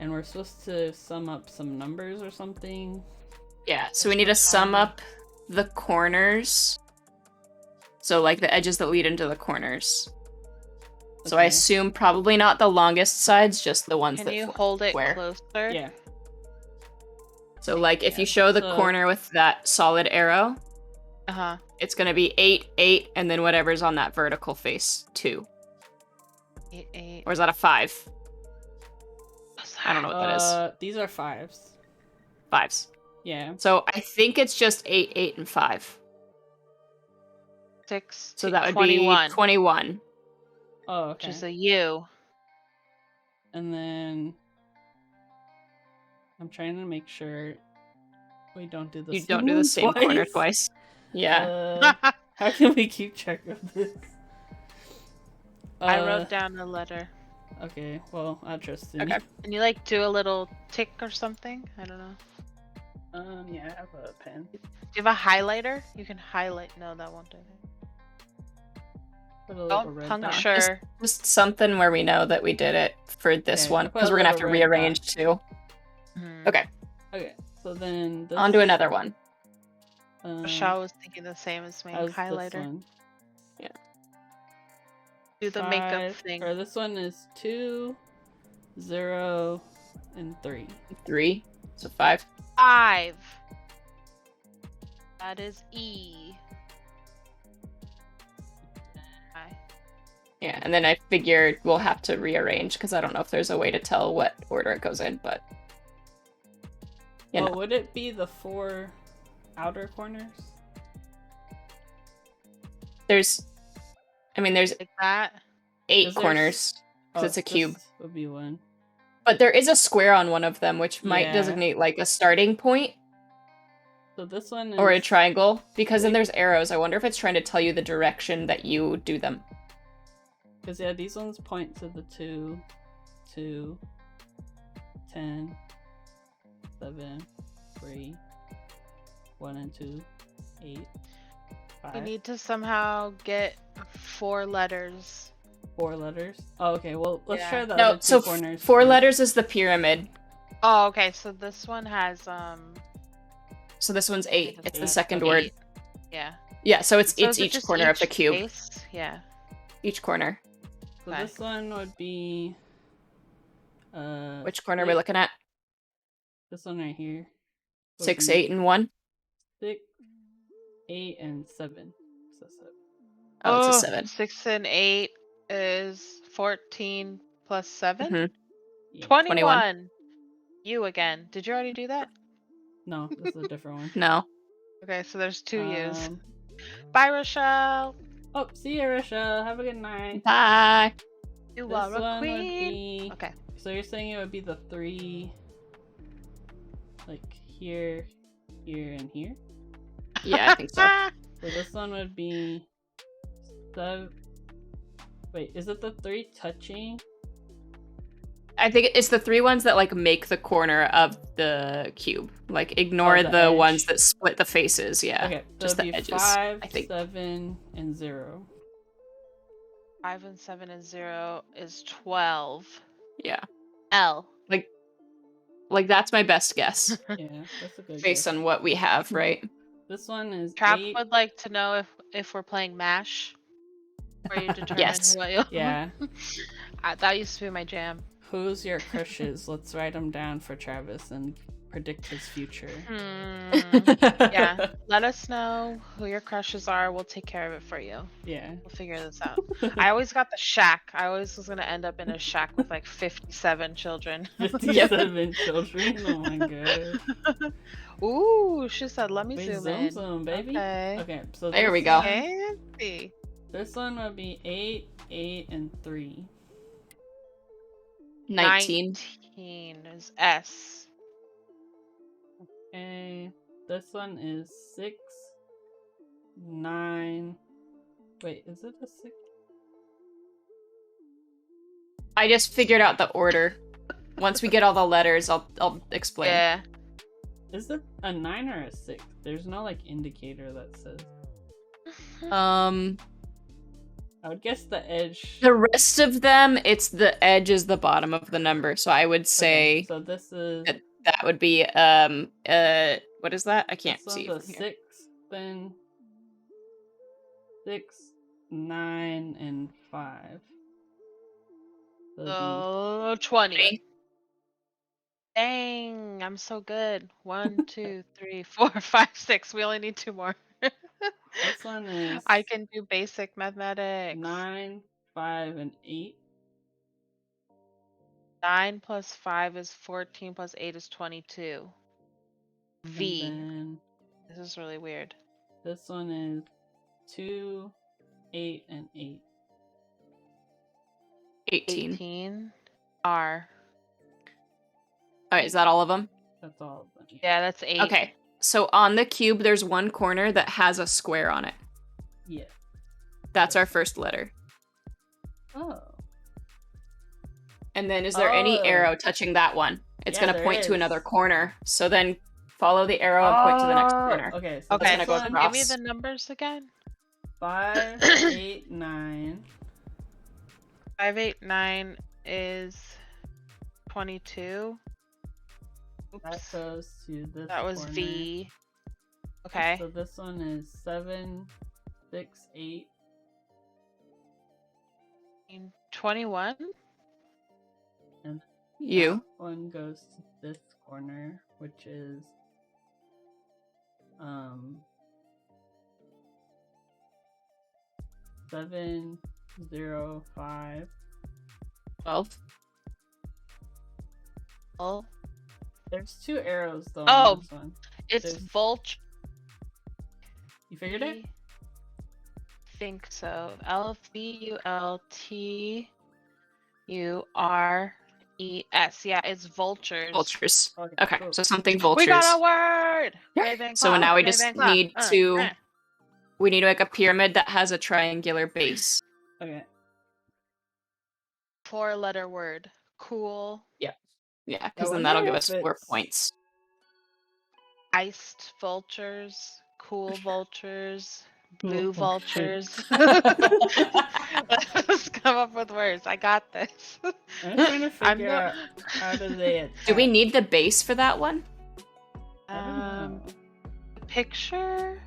And we're supposed to sum up some numbers or something. Yeah, so we need to sum up the corners. So like the edges that lead into the corners. So I Okay. assume probably not the longest sides, just the ones Can that you hold it square. closer? Yeah. So like if Yeah, you show the so- corner with that solid arrow, Uh-huh. it's going to be 8, 8, and then whatever's on that vertical face, 2. 8, 8. Or is that a 5? I don't know what that is. These are 5s. 5s. Yeah. So I think it's just 8, 8, and 5. 6. So that would 21, be 21. Oh, which okay. is a U. And then I'm trying to make sure we don't do the You same don't do the one same corner twice. Yeah. How can we keep track of this? I wrote down a letter. Okay, well, I trust you. Okay. And you like do a little tick or something? I don't know. Yeah, I have a pen. Do you have a highlighter? You can highlight. No, that won't do it. Put a little Don't red dot. puncture. Just something where we know that we did it for this Okay, one, I'll put because a we're going to have to little red rearrange dot. too. Hmm. Okay, Okay, so then this, on to another one. Rochelle was thinking the same as me. how's this Highlighter. one? Do the makeup 5, thing. Or this one is 2, 0, and 3. 3, so 5. 5. That is E. I. Yeah, and then I figured we'll have to rearrange, because I don't know if there's a way to tell what order it goes in, but... You know. Would it be the 4 outer corners? There's Like that. 8 Is there's- corners, because it's a cube. This would be one. But there is a square on one of them, which might Yeah. designate like a starting point So this one is... or a triangle, because then there's arrows. I wonder if it's trying to tell you the direction that you do them. Because, yeah, these ones point to the 2, 2, 10, 7, 3, 1 and 2, 8, 5, You need to somehow get 4 letters. 4 letters. Oh, okay, well, let's Yeah. try the No, other 2 so corners. 4 first. letters is the pyramid. Oh, okay. So this one has So this one's 8. It's the second Okay. word. Yeah. Yeah, so it's So is it each just corner of the each cube. face? Yeah. Each corner. So Okay. this one would be... Which corner are we six- looking at? This one right here. would 6, be 8, and 1? 6, 8, and 7. So 7. Oh, it's a 7. 6 and 8 is 14 plus 7? Mhm. Yeah. 21. You again. Did you already do that? No, this is a different one. No. Okay, so there's 2 U's. Um, Bye, Rochelle. oh, see you, Rochelle. Have a good night. Bye. You This are a one would queen. be. Okay. So you're saying it would be the 3, like here, here, and here. Yeah, I think so. So this one would be 7. Wait, is it the 3 touching? I think it's the 3 ones that like make the corner of the cube. Like ignore the the edge. ones that split the faces. Yeah, Okay, so just it'd the be edges. 5, I think. 7, and 0. 5 and 7 and 0 is 12. Yeah, L. like that's my best guess Yeah, that's a good based guess. on what we have, right? This one is Trap 8. would like to know if we're playing MASH, where you determine Yes. what you. Yeah. That used to be my jam. Who's your crushes? Let's write them down for Travis and predict his future. Yeah, let us know who your crushes are. We'll take care of it for you. Yeah. We'll figure this out. I always got the shack. I always was gonna end up in a shack with like 57 children. 57 children. Oh my god. Ooh, she said, "Let me Wait, zoom zoom, in." zoom, baby. Okay. Okay, so There we this go. one- Fancy. This one would be 8, 8, and 3. 19. 19 is S. Okay. This one is 6, 9. Wait, is it a 6? I just figured out the order. Once we get all the letters, I'll explain. Yeah. Is it a 9 or a 6? There's no like indicator that says. I would guess the edge. The rest of them, it's the edge is the bottom of the number. So I would say Okay, so this is. that would be what is that? I can't This see one's from a here. 6, then 6, 9, and 5. So it'd be- Oh, 20. Okay. Dang, I'm so good. 1, 2, 3, 4, 5, 6. We only need 2 more. This one is I can do basic mathematics. 9, 5, and 8. 9 plus 5 is 14 plus 8 is 22. V. And then This is really weird. this one is 2, 8, and 8. 18. 18. R. All right, is that all of them? That's all of them. Yeah, that's 8. Okay. So on the cube, there's one corner that has a square on it. Yeah. That's our first letter. Oh. And then is there any Oh. arrow touching that one? It's Yeah, going to there point to is. another corner. So then follow the arrow and point to the next corner. Okay, so Okay, gonna this go so one, give me across. the numbers again. 5, 8, 9. 5, 8, 9 is 22. That Oops. goes to this That was corner. V. Okay. So this one is 7, 6, 8. 21. And You. that one goes to this corner, which is 7, 0, 5. 12. Oh, There's 2 arrows though Oh. on this one. it's There's- Vulture. You figured it? Think so. Vultures. Yeah, it's vultures. Vultures. Okay, Okay, cool. so something We vultures. got a word. Yeah. Ravenclaw, So now we just Ravenclaw. need to we need to make a pyramid that has a triangular base. Okay. 4-letter word. Cool. Yeah, because I then that'll wonder give if us 4 it's- points. Iced vultures. Cool vultures. Cool Blue vultures. vultures. Let's come up with words. I got this. I'm trying to I'm figure not- out how do they attack. Do we need the base for that one? I don't know. The picture.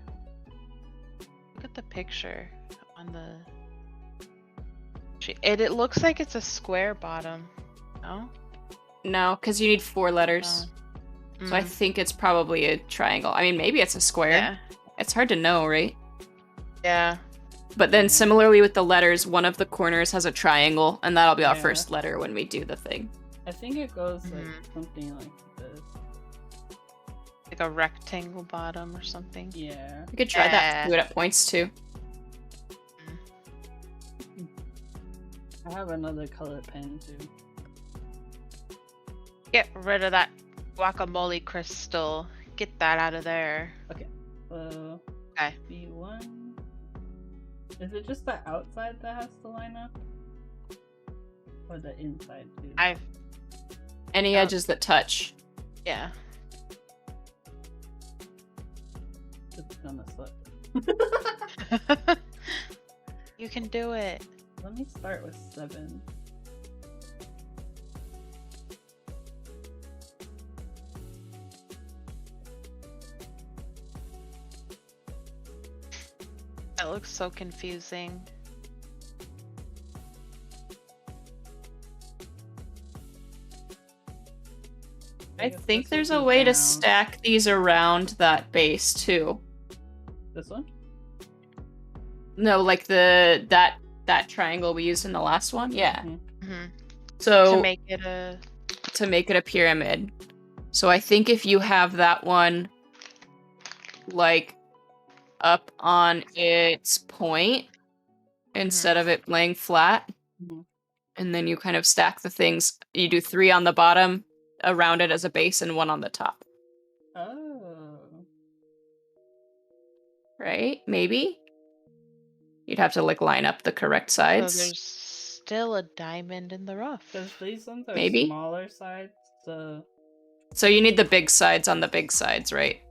Look at the picture on the. It looks like it's a square bottom. No. No, because you need 4 letters. So I Mm, think it's probably a triangle. I mean, maybe it's a square. yeah. It's hard to know, right? Yeah. But then similarly with the letters, one of the corners has a triangle, and that'll be our Yeah. first letter when we do the thing. I think it goes like Mhm. something like this. Like a rectangle bottom or something. Yeah. You could try that. Yeah. Do it at points too. I have another color pen too. Get rid of that guacamole crystal. Get that out of there. So Okay. B1. Is it just the outside that has to line up? Or the inside too? Any edges that touch. Yeah. It's gonna slip. You can do it. Let me start with 7. That looks so confusing. I guess think this would there's a be way to down. stack these around that base too. This one? No, like that triangle we used in the last one. Yeah. Mhm. Hmm. So To make it a. to make it a pyramid. So I think if you have that one like up on its point instead of it laying flat, Mhm. and then you kind of stack the things. You do 3 on the bottom around it as a base and 1 on the top. Oh. Right? Maybe? You'd have to like line up the correct So sides. there's still a diamond in the rough. Because these ones are Maybe. smaller sides, so So you need the big sides on the big sides, right?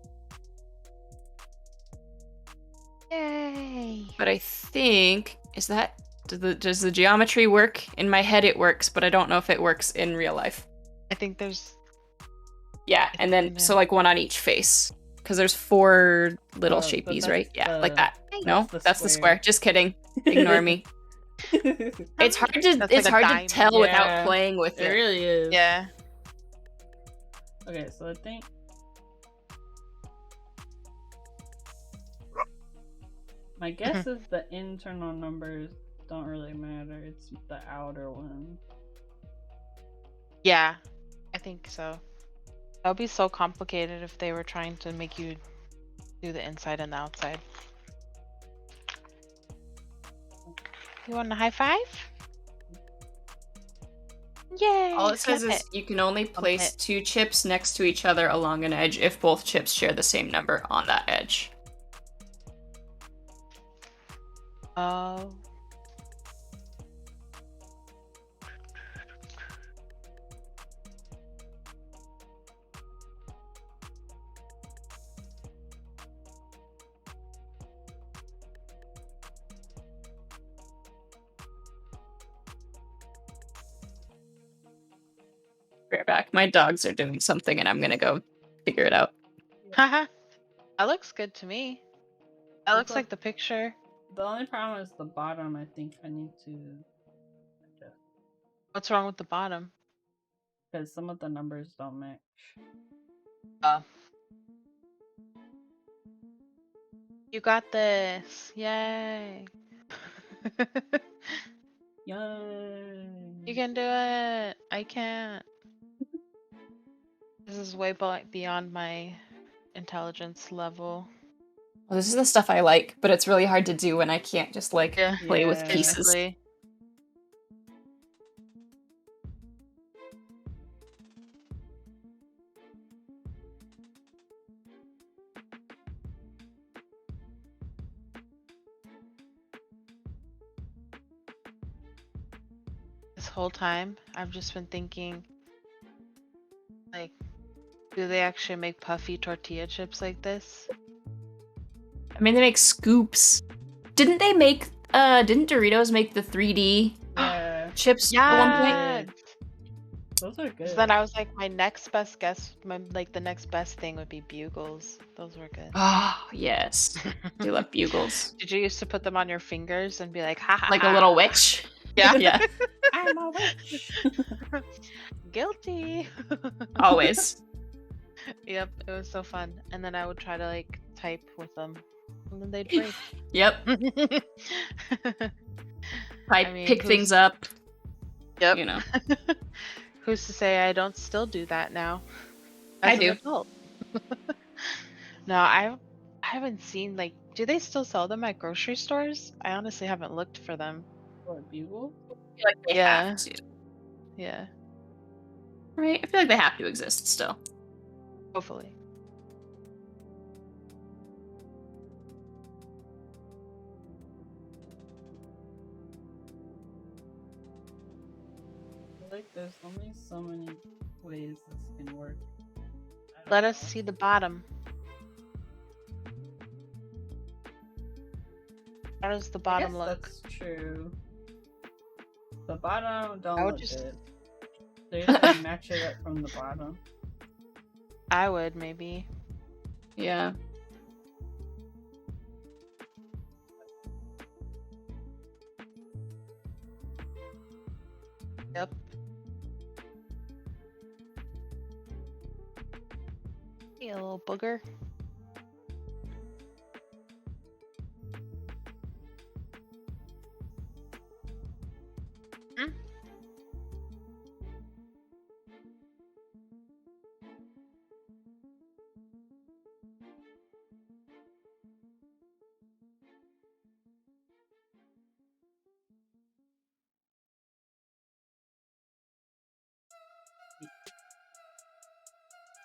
Yay! But I think does the geometry work? In my head it works, but I don't know if it works in real life. I think there's. Yeah, and then Yeah. so like 1 on each face. Because there's 4 little Oh, so shapies, that's right? Yeah, like the- that. No, the that's the square. square. Just kidding. Ignore me. It's hard to That's it's like a hard to diamond. tell without Yeah. playing with It it. really is. Yeah. Okay, so I think my guess is the internal numbers don't really matter. It's the outer one. Yeah. I think so. That would be so complicated if they were trying to make you do the inside and the outside. You want a high five? Yay! All it says flip is you can only place it. 2 chips next to each other along an edge if both chips share the same number on that edge. Oh. Bear back. My dogs are doing something and I'm gonna go figure it out. Haha. That looks good to me. That Looks looks like- like the picture. The only problem is the bottom. I think I need to adjust What's wrong with the bottom? because some of the numbers don't match. You got this. Yay. Yay! You can do it. I can't. This is way beyond my intelligence level. Well, this is the stuff I like, but it's really hard to do when I can't just like Yeah. play with Yeah. pieces. Physically. This whole time, I've just been thinking, like, do they actually make puffy tortilla chips like this? I mean, they make scoops. Didn't Doritos make the 3D Yeah, chips at one point? Yeah. those are good. So then I was like, my next best guess, the next best thing would be bugles. Those were good. Oh, yes. I love bugles. Did you used to put them on your fingers and be like, ha ha? Like a ha. little witch. Yeah. Yeah, I'm a witch. Guilty. always. Yep, it was so fun. And then I would try to like type with them, and then they'd break. Yep. I mean, Pick who's- things up. Yep. You know. Who's to say I don't still do that now I as an do. adult? No, I haven't seen like. Do they still sell them at grocery stores? I honestly haven't looked for them. Or bugle? I feel like they Yeah. have to. Yeah, Right? I feel like they have to exist still. hopefully. I feel like there's only so many ways this can work. I don't Let us know. see the bottom. How does the I bottom guess look? that's true. The bottom don't I would look just. good. They're just gonna match it up from the bottom. I would maybe. Yeah. Yep. Hey, a little booger. Hmm?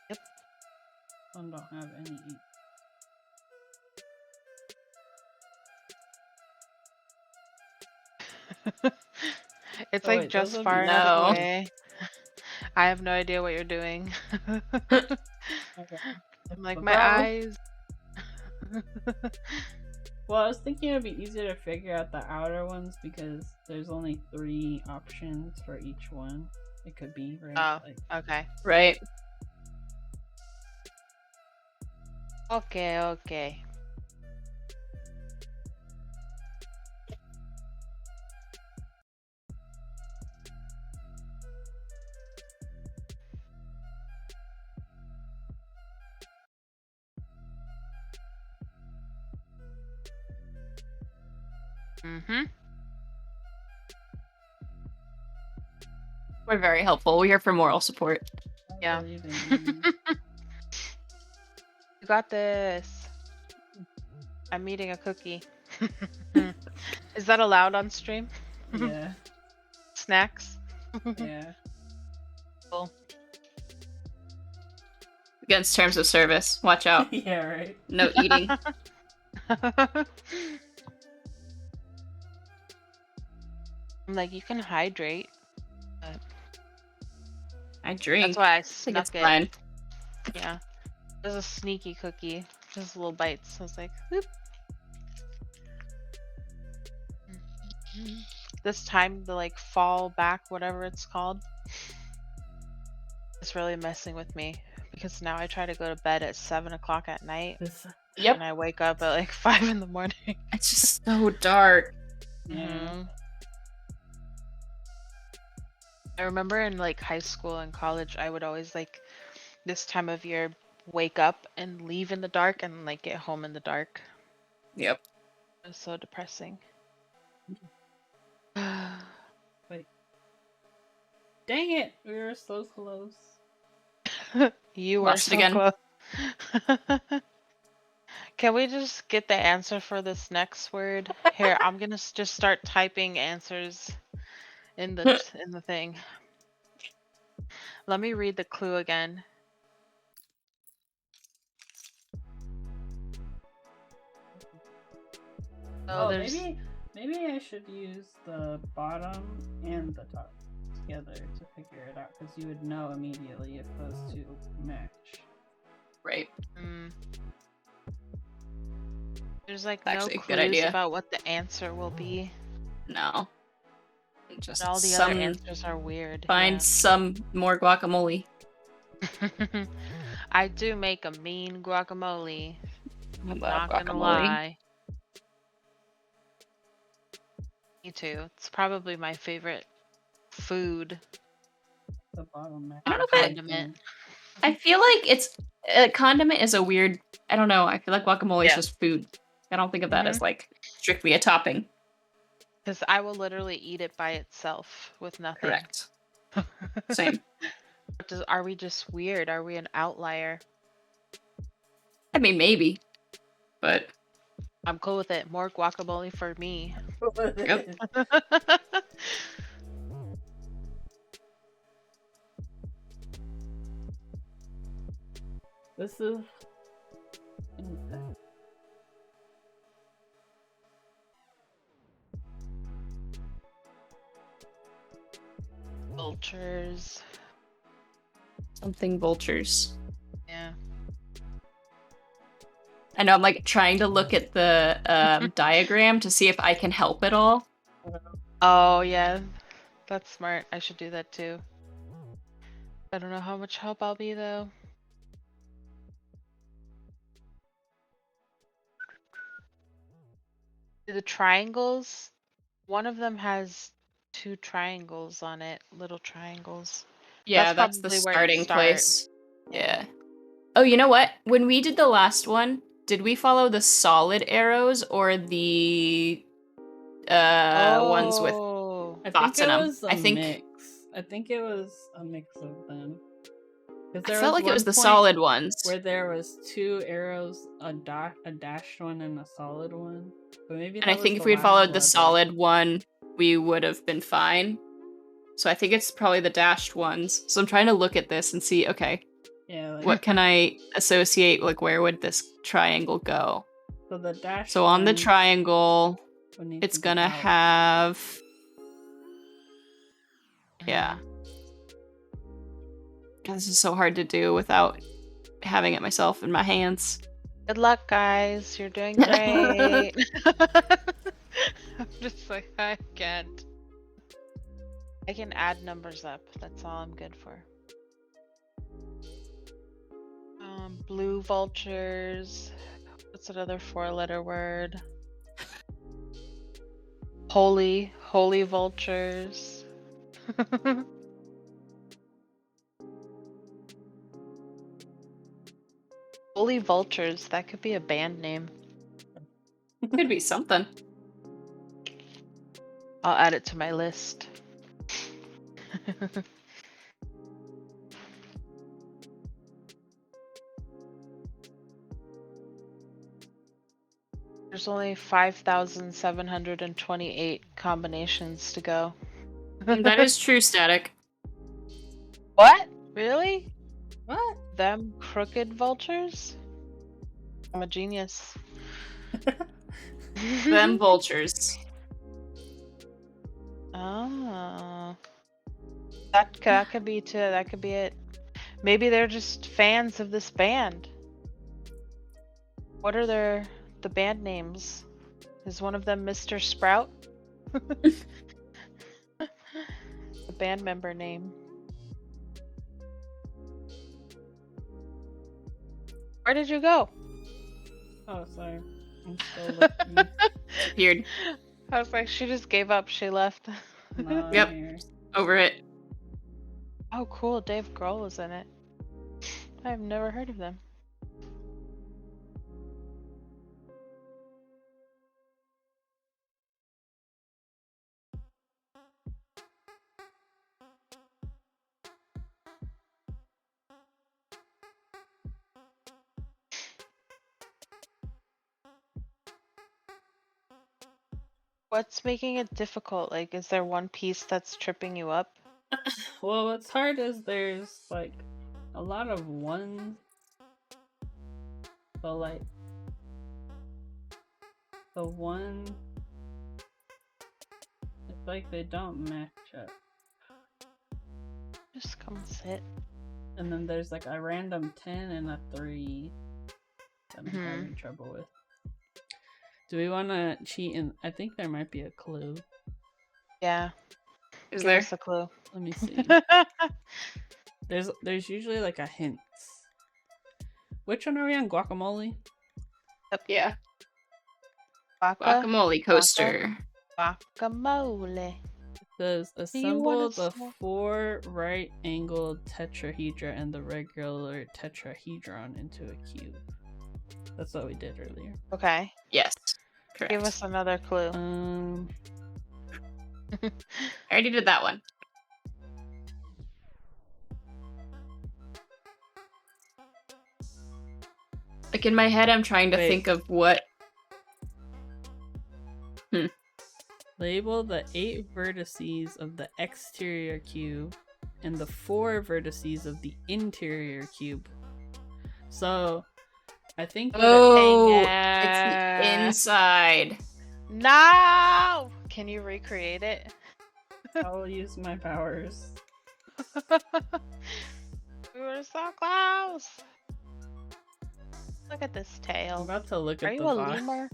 Yep. Some don't have any ink. It's Oh like wait, those just would far be enough No. away. I have no idea what you're doing. okay. I'm like, But my probably. eyes. Well, I was thinking it'd be easier to figure out the outer ones because there's only 3 options for each one. It could be, right? Oh, Like, okay. Right. Okay. Mm-hmm. We're very helpful. We're here for moral support. I Yeah. believe in you. You got this. I'm eating a cookie. Is that allowed on stream? Yeah, Snacks? yeah. Cool. Against terms of service. Watch out. Yeah, right. No eating. I'm like, you can hydrate. I drink. That's why I I think it's snuck it. fine. Yeah. It was a sneaky cookie. Just little bites. I was like, whoop. This time the like fall back, whatever it's called, it's really messing with me because now I try to go to bed at 7 o'clock at night This, Yep. and I wake up at like 5 in the morning. It's just so dark. yeah. Mhm. I remember in like high school and college, I would always like this time of year wake up and leave in the dark and like get home in the dark. Yep. It was so depressing. Wait. Dang it! We were so close. You were Lost it so again. close. Can we just get the answer for this next word? Here, I'm gonna just start typing answers in the thing. Let me read the clue again. So Oh, there's maybe I should use the bottom and the top together to figure it out because you would know immediately if those two match. Right. there's like That's no actually a good clues idea. about what the answer will be. No. Just But all the other answers are weird. find some more guacamole. Yeah. I do make a mean guacamole. I love Not gonna guacamole. lie. Me too. It's probably my favorite food. The bottom match. I don't know if Condiment. I feel like it's condiment is a weird. I don't know. I feel like guacamole is Yeah. just food. I don't think of that as like strictly a topping. Because I will literally eat it by itself with nothing. Correct. Same. are we just weird? Are we an outlier? I mean, maybe, but I'm cool with it. More guacamole for me. Yep. This is. Vultures. something vultures. Yeah. I know I'm like trying to look at the diagram to see if I can help at all. Oh yeah, that's smart. I should do that too. I don't know how much help I'll be though. Do the triangles? One of them has 2 triangles on it, little triangles. Yeah, that's the probably where you starting start. place. Yeah. Oh, you know what? When we did the last one, did we follow the solid arrows or the ones with Oh. I think dots it in them? was a I think mix. I think it was a mix of them. Because I there felt was like it was one the point solid ones. where there was 2 arrows, a dashed one and a solid one. But maybe And that I was think the if we had last followed the level. solid one, we would have been fine. So I think it's probably the dashed ones. So I'm trying to look at this and see, okay, Yeah, like, what can I associate? Like, where would this triangle go? so the dash So on the one triangle, would need it's to be gonna out. have... Yeah. God, this is so hard to do without having it myself in my hands. Good luck, guys. You're doing great. I'm just like, I can't. I can add numbers up. That's all I'm good for. Blue vultures. What's another 4-letter word? Holy vultures. Holy vultures. That could be a band name. Could be something. I'll add it to my list. There's only 5,728 combinations to go. That is true, Static. What? Really? What? Them crooked vultures? I'm a genius. Them vultures. Oh. That could be too. That could be it. Maybe they're just fans of this band. What are the band names? Is one of them Mr. Sprout? The band member name. Where did you go? Oh, sorry. I'm still looking. Weird. I was like, she just gave up. She left. No, I'm Yep. here. Over it. Oh, cool. Dave Grohl was in it. I've never heard of them. What's making it difficult? Like, is there one piece that's tripping you up? Well, what's hard is there's like a lot of ones. So like the one, it's like they don't match up. Just come sit. And then there's like a random 10 and a 3 that I'm having trouble with. Do we want to cheat? And I think there might be a clue. Yeah. Is Give there? us a clue. Let me see. There's usually like a hint. Which one are we on? Guacamole? Yeah. Guaca? Guacamole coaster. Guacamole. It says Do you wanna assemble the smoke? 4 right-angled tetrahedra and the regular tetrahedron into a cube. That's what we did earlier. Okay. Yes. Correct. Give us another clue. I already did that one. Like in my head, I'm trying to Wait. think of what. Label the 8 vertices of the exterior cube and the 4 vertices of the interior cube. So, I think what Oh, Dang it's the it. inside. No! Can you recreate it? I'll use my powers. We were so close. Look at this I'm tail. about to look Are at you the a box. lemur?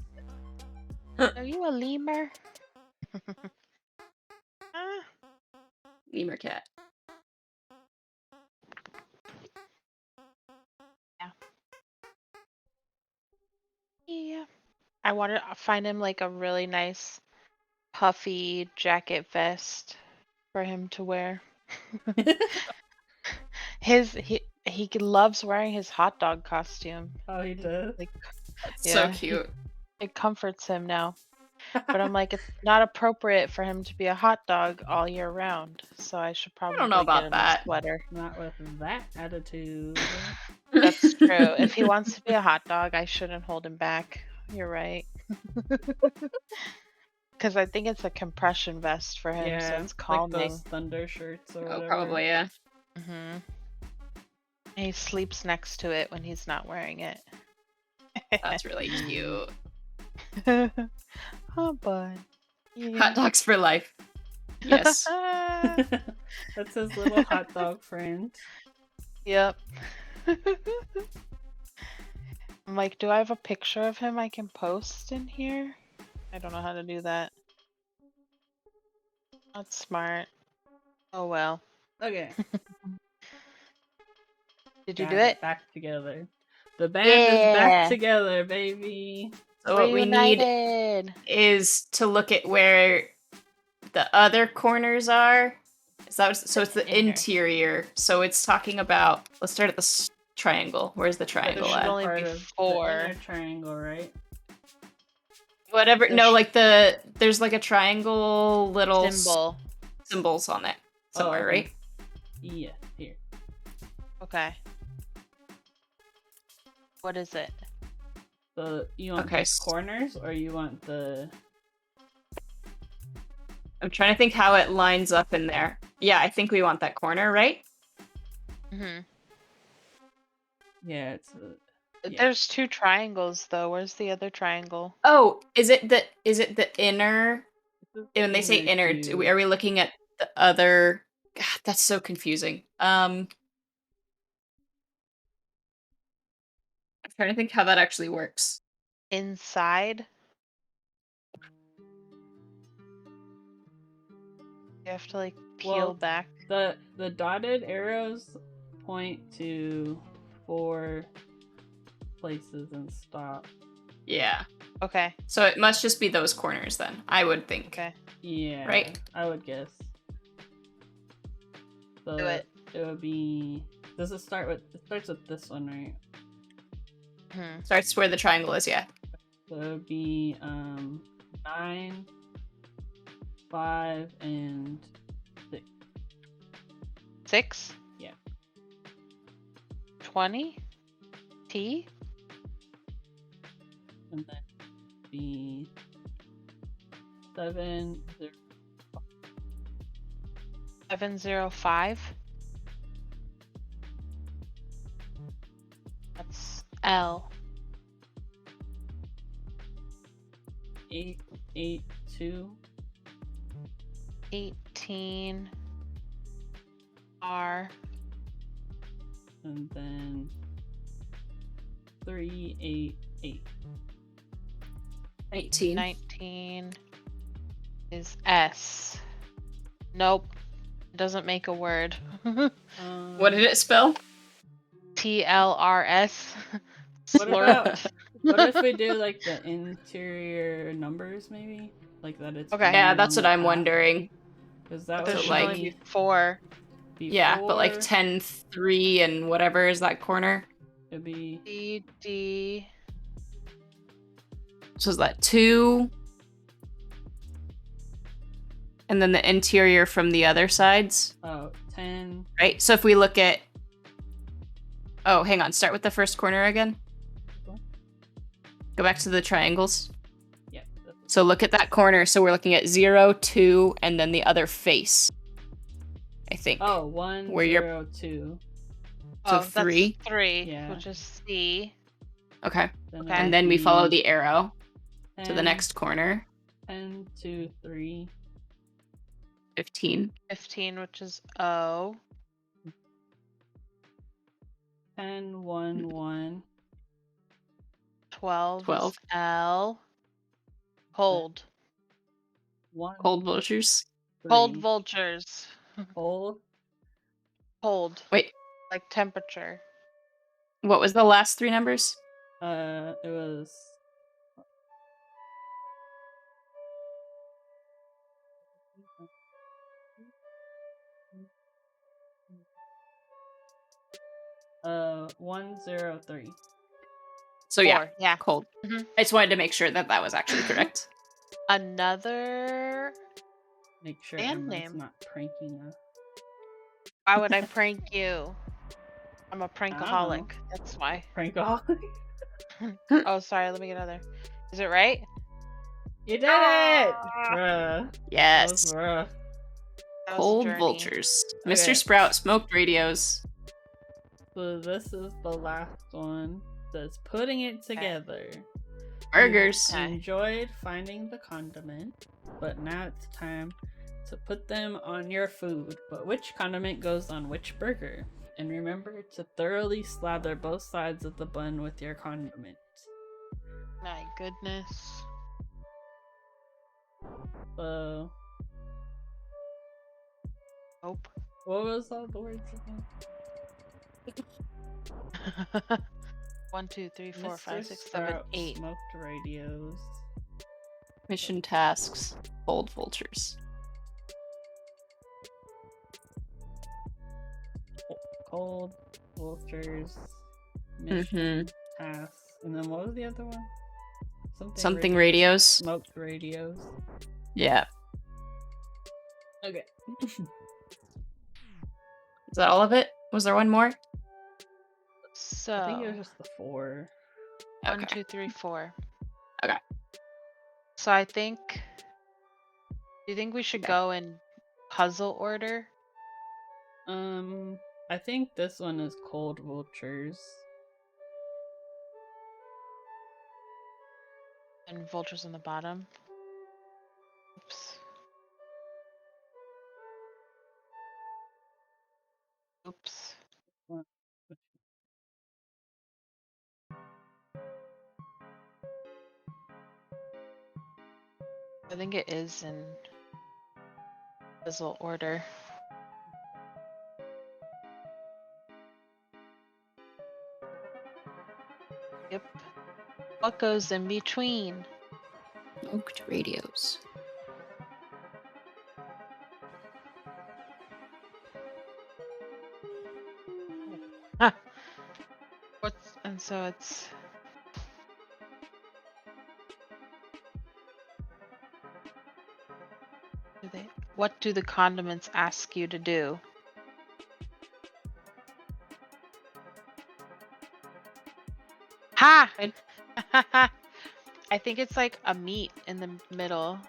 Are you a lemur? Ah, Lemur cat. yeah. I want to find him like a really nice puffy jacket vest for him to wear. He loves wearing his hot dog costume. Oh, he does? Like, That's yeah, so cute. it comforts him now. But I'm like, it's not appropriate for him to be a hot dog all year round. So I should probably don't know about get him that. a sweater. Not with that attitude. That's true. If he wants to be a hot dog, I shouldn't hold him back. You're right. Because I think it's a compression vest for him, so Yeah, it's like calming. those thunder shirts or Oh, whatever. probably, yeah. Mm-hmm. He sleeps next to it when he's not wearing it. That's really cute. Oh, bud. Hot dogs for life. Yes. That's his little hot dog friend. Yep. I'm like, do I have a picture of him I can post in here? I don't know how to do that. That's smart. Oh well. Okay. Did you Got do it? Back together. The band is Yeah. back together, baby. So what we need Reunited. is to look at where the other corners are. So it's the In here. interior. So it's talking about. Let's start at the triangle. Where's the There triangle should at? only Part be of 4. the inner triangle, right? Whatever. There No, sh- like there's like a triangle little Symbol. symbols on it somewhere, okay. right? Yeah, here. Okay. What is it? You want Okay, the corners or you want the... I'm trying to think how it lines up in there. Yeah, I think we want that corner, right? Mm-hmm. Yeah, it's... Yeah. There's 2 triangles though. Where's the other triangle? Oh, is it the inner? When they say inner, cube. are we looking at the other? God, that's so confusing. I'm trying to think how that actually works. Inside? You have to like peel Well, back. The dotted arrows point to 4 places and stop. Yeah. Okay. So it must just be those corners then, I would think. Okay. Yeah. Right? I would guess. So Do it. It would be... Does it start with... It starts with this one, right? Hmm. Starts where the triangle is, yeah. So it would be 9, 5, and 6. 6? Yeah. 20? T? And then be 7, 0. 705? That's L. 8, 8, 2. 18 R. And then 3, 8, 8. 19. 19 is S. Nope. It doesn't make a word. What did it spell? TLRS. What Slurp. about... What if we do like the interior numbers, maybe? Like that it's... Okay. Yeah, that's what I'm wondering. Because that There would should like- only be 4. Yeah, but like 10, 3, and whatever is that corner. It'd be... D, D. So is that 2? And then the interior from the other sides, Oh, 10. right? So if we look at... Oh, hang on. Start with the first corner again. Go back to the triangles. Yeah. So look at that corner. So we're looking at 0, 2, and then the other face. I think. Oh, 1, Where you're- 0, 2. So Oh, 3. That's 3, Yeah. which is C. Okay. Then Okay. And then we follow the arrow to the 10, next corner. 10, 2, 3. 15. 15, which is O. 10, 1, 1. 12 12. is L. Hold. 1, Cold vultures. 3. Hold vultures. Hold. Hold. Wait, Like temperature. what was the last 3 numbers? It was. Uh, 103. So yeah, 4. Yeah. cold. Mhm. I just wanted to make sure that that was actually correct. Another. Make sure Band Emma's name. not pranking us. Why would I prank you? I'm a I don't know. prankaholic. That's why. Prankaholic. Oh, sorry. Let me get another. Is it right? You did it! Ah! Bruh. That was Yes. rough. That was a Cold journey. vultures. Okay. Mr. Sprout smoked radios. So this is the last one. That's putting it together. Burgers. Okay. Enjoyed finding the condiment, but now it's time to put them on your food. But which condiment goes on which burger? And remember to thoroughly slather both sides of the bun with your condiment. My goodness. So, Nope. what was all the words again? 1, 2, 3, 4, Mr. 5, 6, 7, Sprout 8. smoked radios. Mission tasks. Cold vultures. Cold vultures. Mission tasks. And then what was the other one? Something radios. Smoked radios. Yeah. Okay. Is that all of it? Was there one more? So, I think it was just the 4. 1, Okay. 2, 3, 4. Okay. So I think. Do you think we should Okay. go in puzzle order? I think this one is cold vultures. And vultures on the bottom. Oops. Oops. I think it is in puzzle order. Yep. What goes in between? Smoked radios. And so it's. What do the condiments ask you to do? Ha! I think it's like a meat in the middle.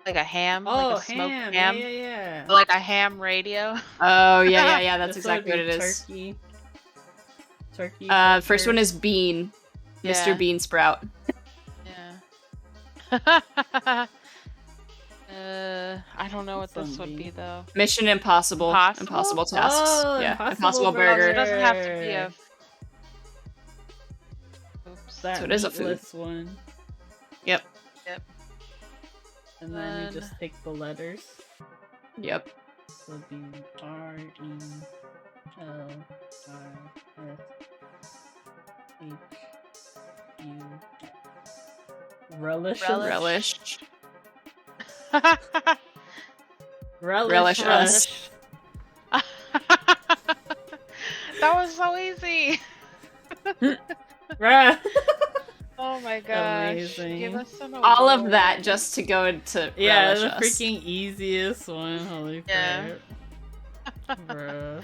Like a ham. Oh, like a smoked ham. ham. Yeah. Like a ham radio. Oh, yeah. That's This would exactly what be it is. turkey. Turkey. First one is Bean. Yeah. Mr. Bean Sprout. Yeah. I don't know what this would Sunbeam. be though. Mission Impossible. Impossible? Impossible tasks. Oh, yeah. Impossible Impossible Oh, so it Burger. doesn't have to be a. Oops. That So it is a food. meatless one. Yep. And then you Then- just take the letters. Yep. So it'd be RELISHU. Relish. Relish. Relish us. That was so easy. Right. Oh my gosh. Amazing. Give us an All of that award. just to go into Yeah, Relish the Us. freaking easiest one. Holy Yeah. crap. Bruh.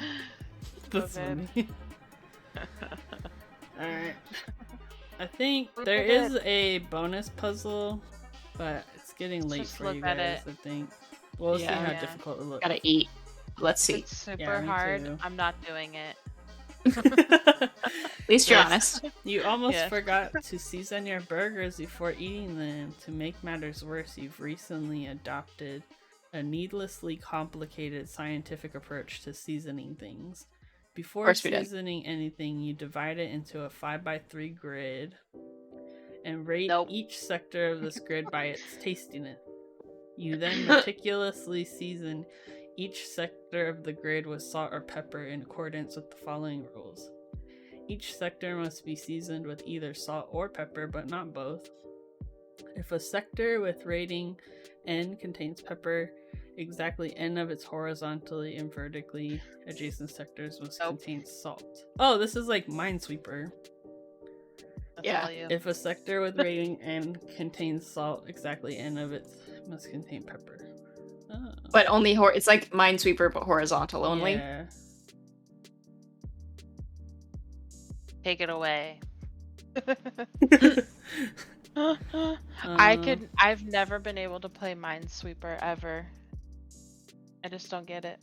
That's good. funny. Alright. I think Look there at is it. a bonus puzzle, but it's getting late just for look you at guys, it. I think. We'll see Yeah. how Yeah. difficult it looks. Gotta eat. Let's If see. it's super Yeah, me hard, too. I'm not doing it. At least you're Yes. honest. You almost Yes. forgot to season your burgers before eating them. To make matters worse, you've recently adopted a needlessly complicated scientific approach to seasoning things. Before course we did. seasoning anything, you divide it into a 5x3 grid and rate Nope. each sector of this grid by its tastiness. You then meticulously season each sector of the grid with salt or pepper in accordance with the following rules. Each sector must be seasoned with either salt or pepper, but not both. If a sector with rating N contains pepper, exactly N of its horizontally and vertically adjacent sectors must Nope. contain salt. Oh, this is like Minesweeper. That's Yeah. all you. If a sector with rating N contains salt, exactly N of it must contain pepper. Oh. But only it's like Minesweeper, but horizontal only. Yeah. Take it away. Um, I've never been able to play Minesweeper ever. I just don't get it.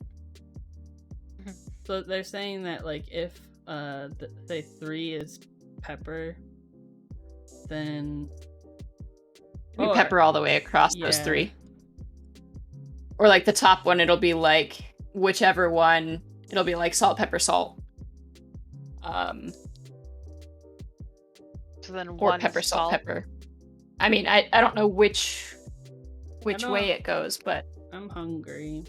So they're saying that like if say 3 is pepper, then We pepper all the way across those yeah. 3. Or like the top one, it'll be like whichever one. It'll be like salt, pepper, salt. So then Or one pepper, salt, salt. pepper. I mean, I don't know which don't- way it goes, but I'm hungry.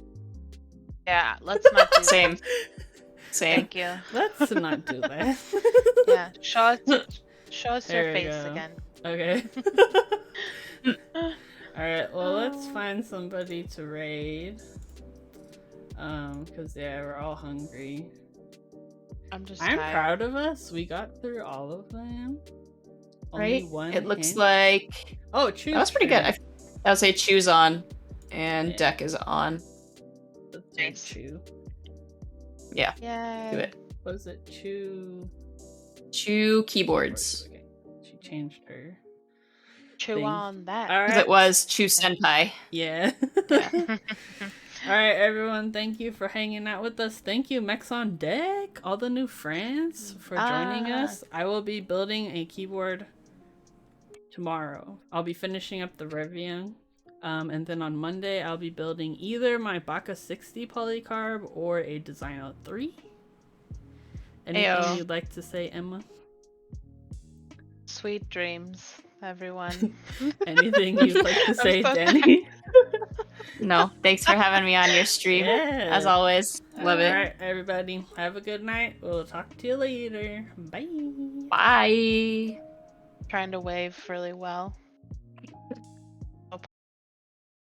Yeah, let's not do same. that. Same. Thank you. Let's not do that. Yeah, show us There your we face go. again. Okay. Alright, well let's find somebody to raid. Cause yeah, we're all hungry. I'm just I'm tired. proud of us. We got through all of them. Right? Only one It looks hint. like Oh, choose. that was pretty good. I would say choose on, and Yeah. deck is on. Let's do Nice. chew. Yeah, Yay. do it. Was it chew? Chew keyboards. Okay. She changed her Chew thing. on that. All Because right. it was Chew Senpai. Yeah. Yeah. All right, everyone. Thank you for hanging out with us. Thank you, Mex on Deck, all the new friends for joining us. I will be building a keyboard tomorrow. I'll be finishing up the Revian. And then on Monday, I'll be building either my Baka 60 polycarb or a Designo 3. Anything Ayo. you'd like to say, Emma? Sweet dreams, everyone. Anything you'd like to say, so Danny? No, thanks for having me on your stream. Yeah. As always, love it. All right, everybody. Have a good night. We'll talk to you later. Bye. Bye. Trying to wave really well.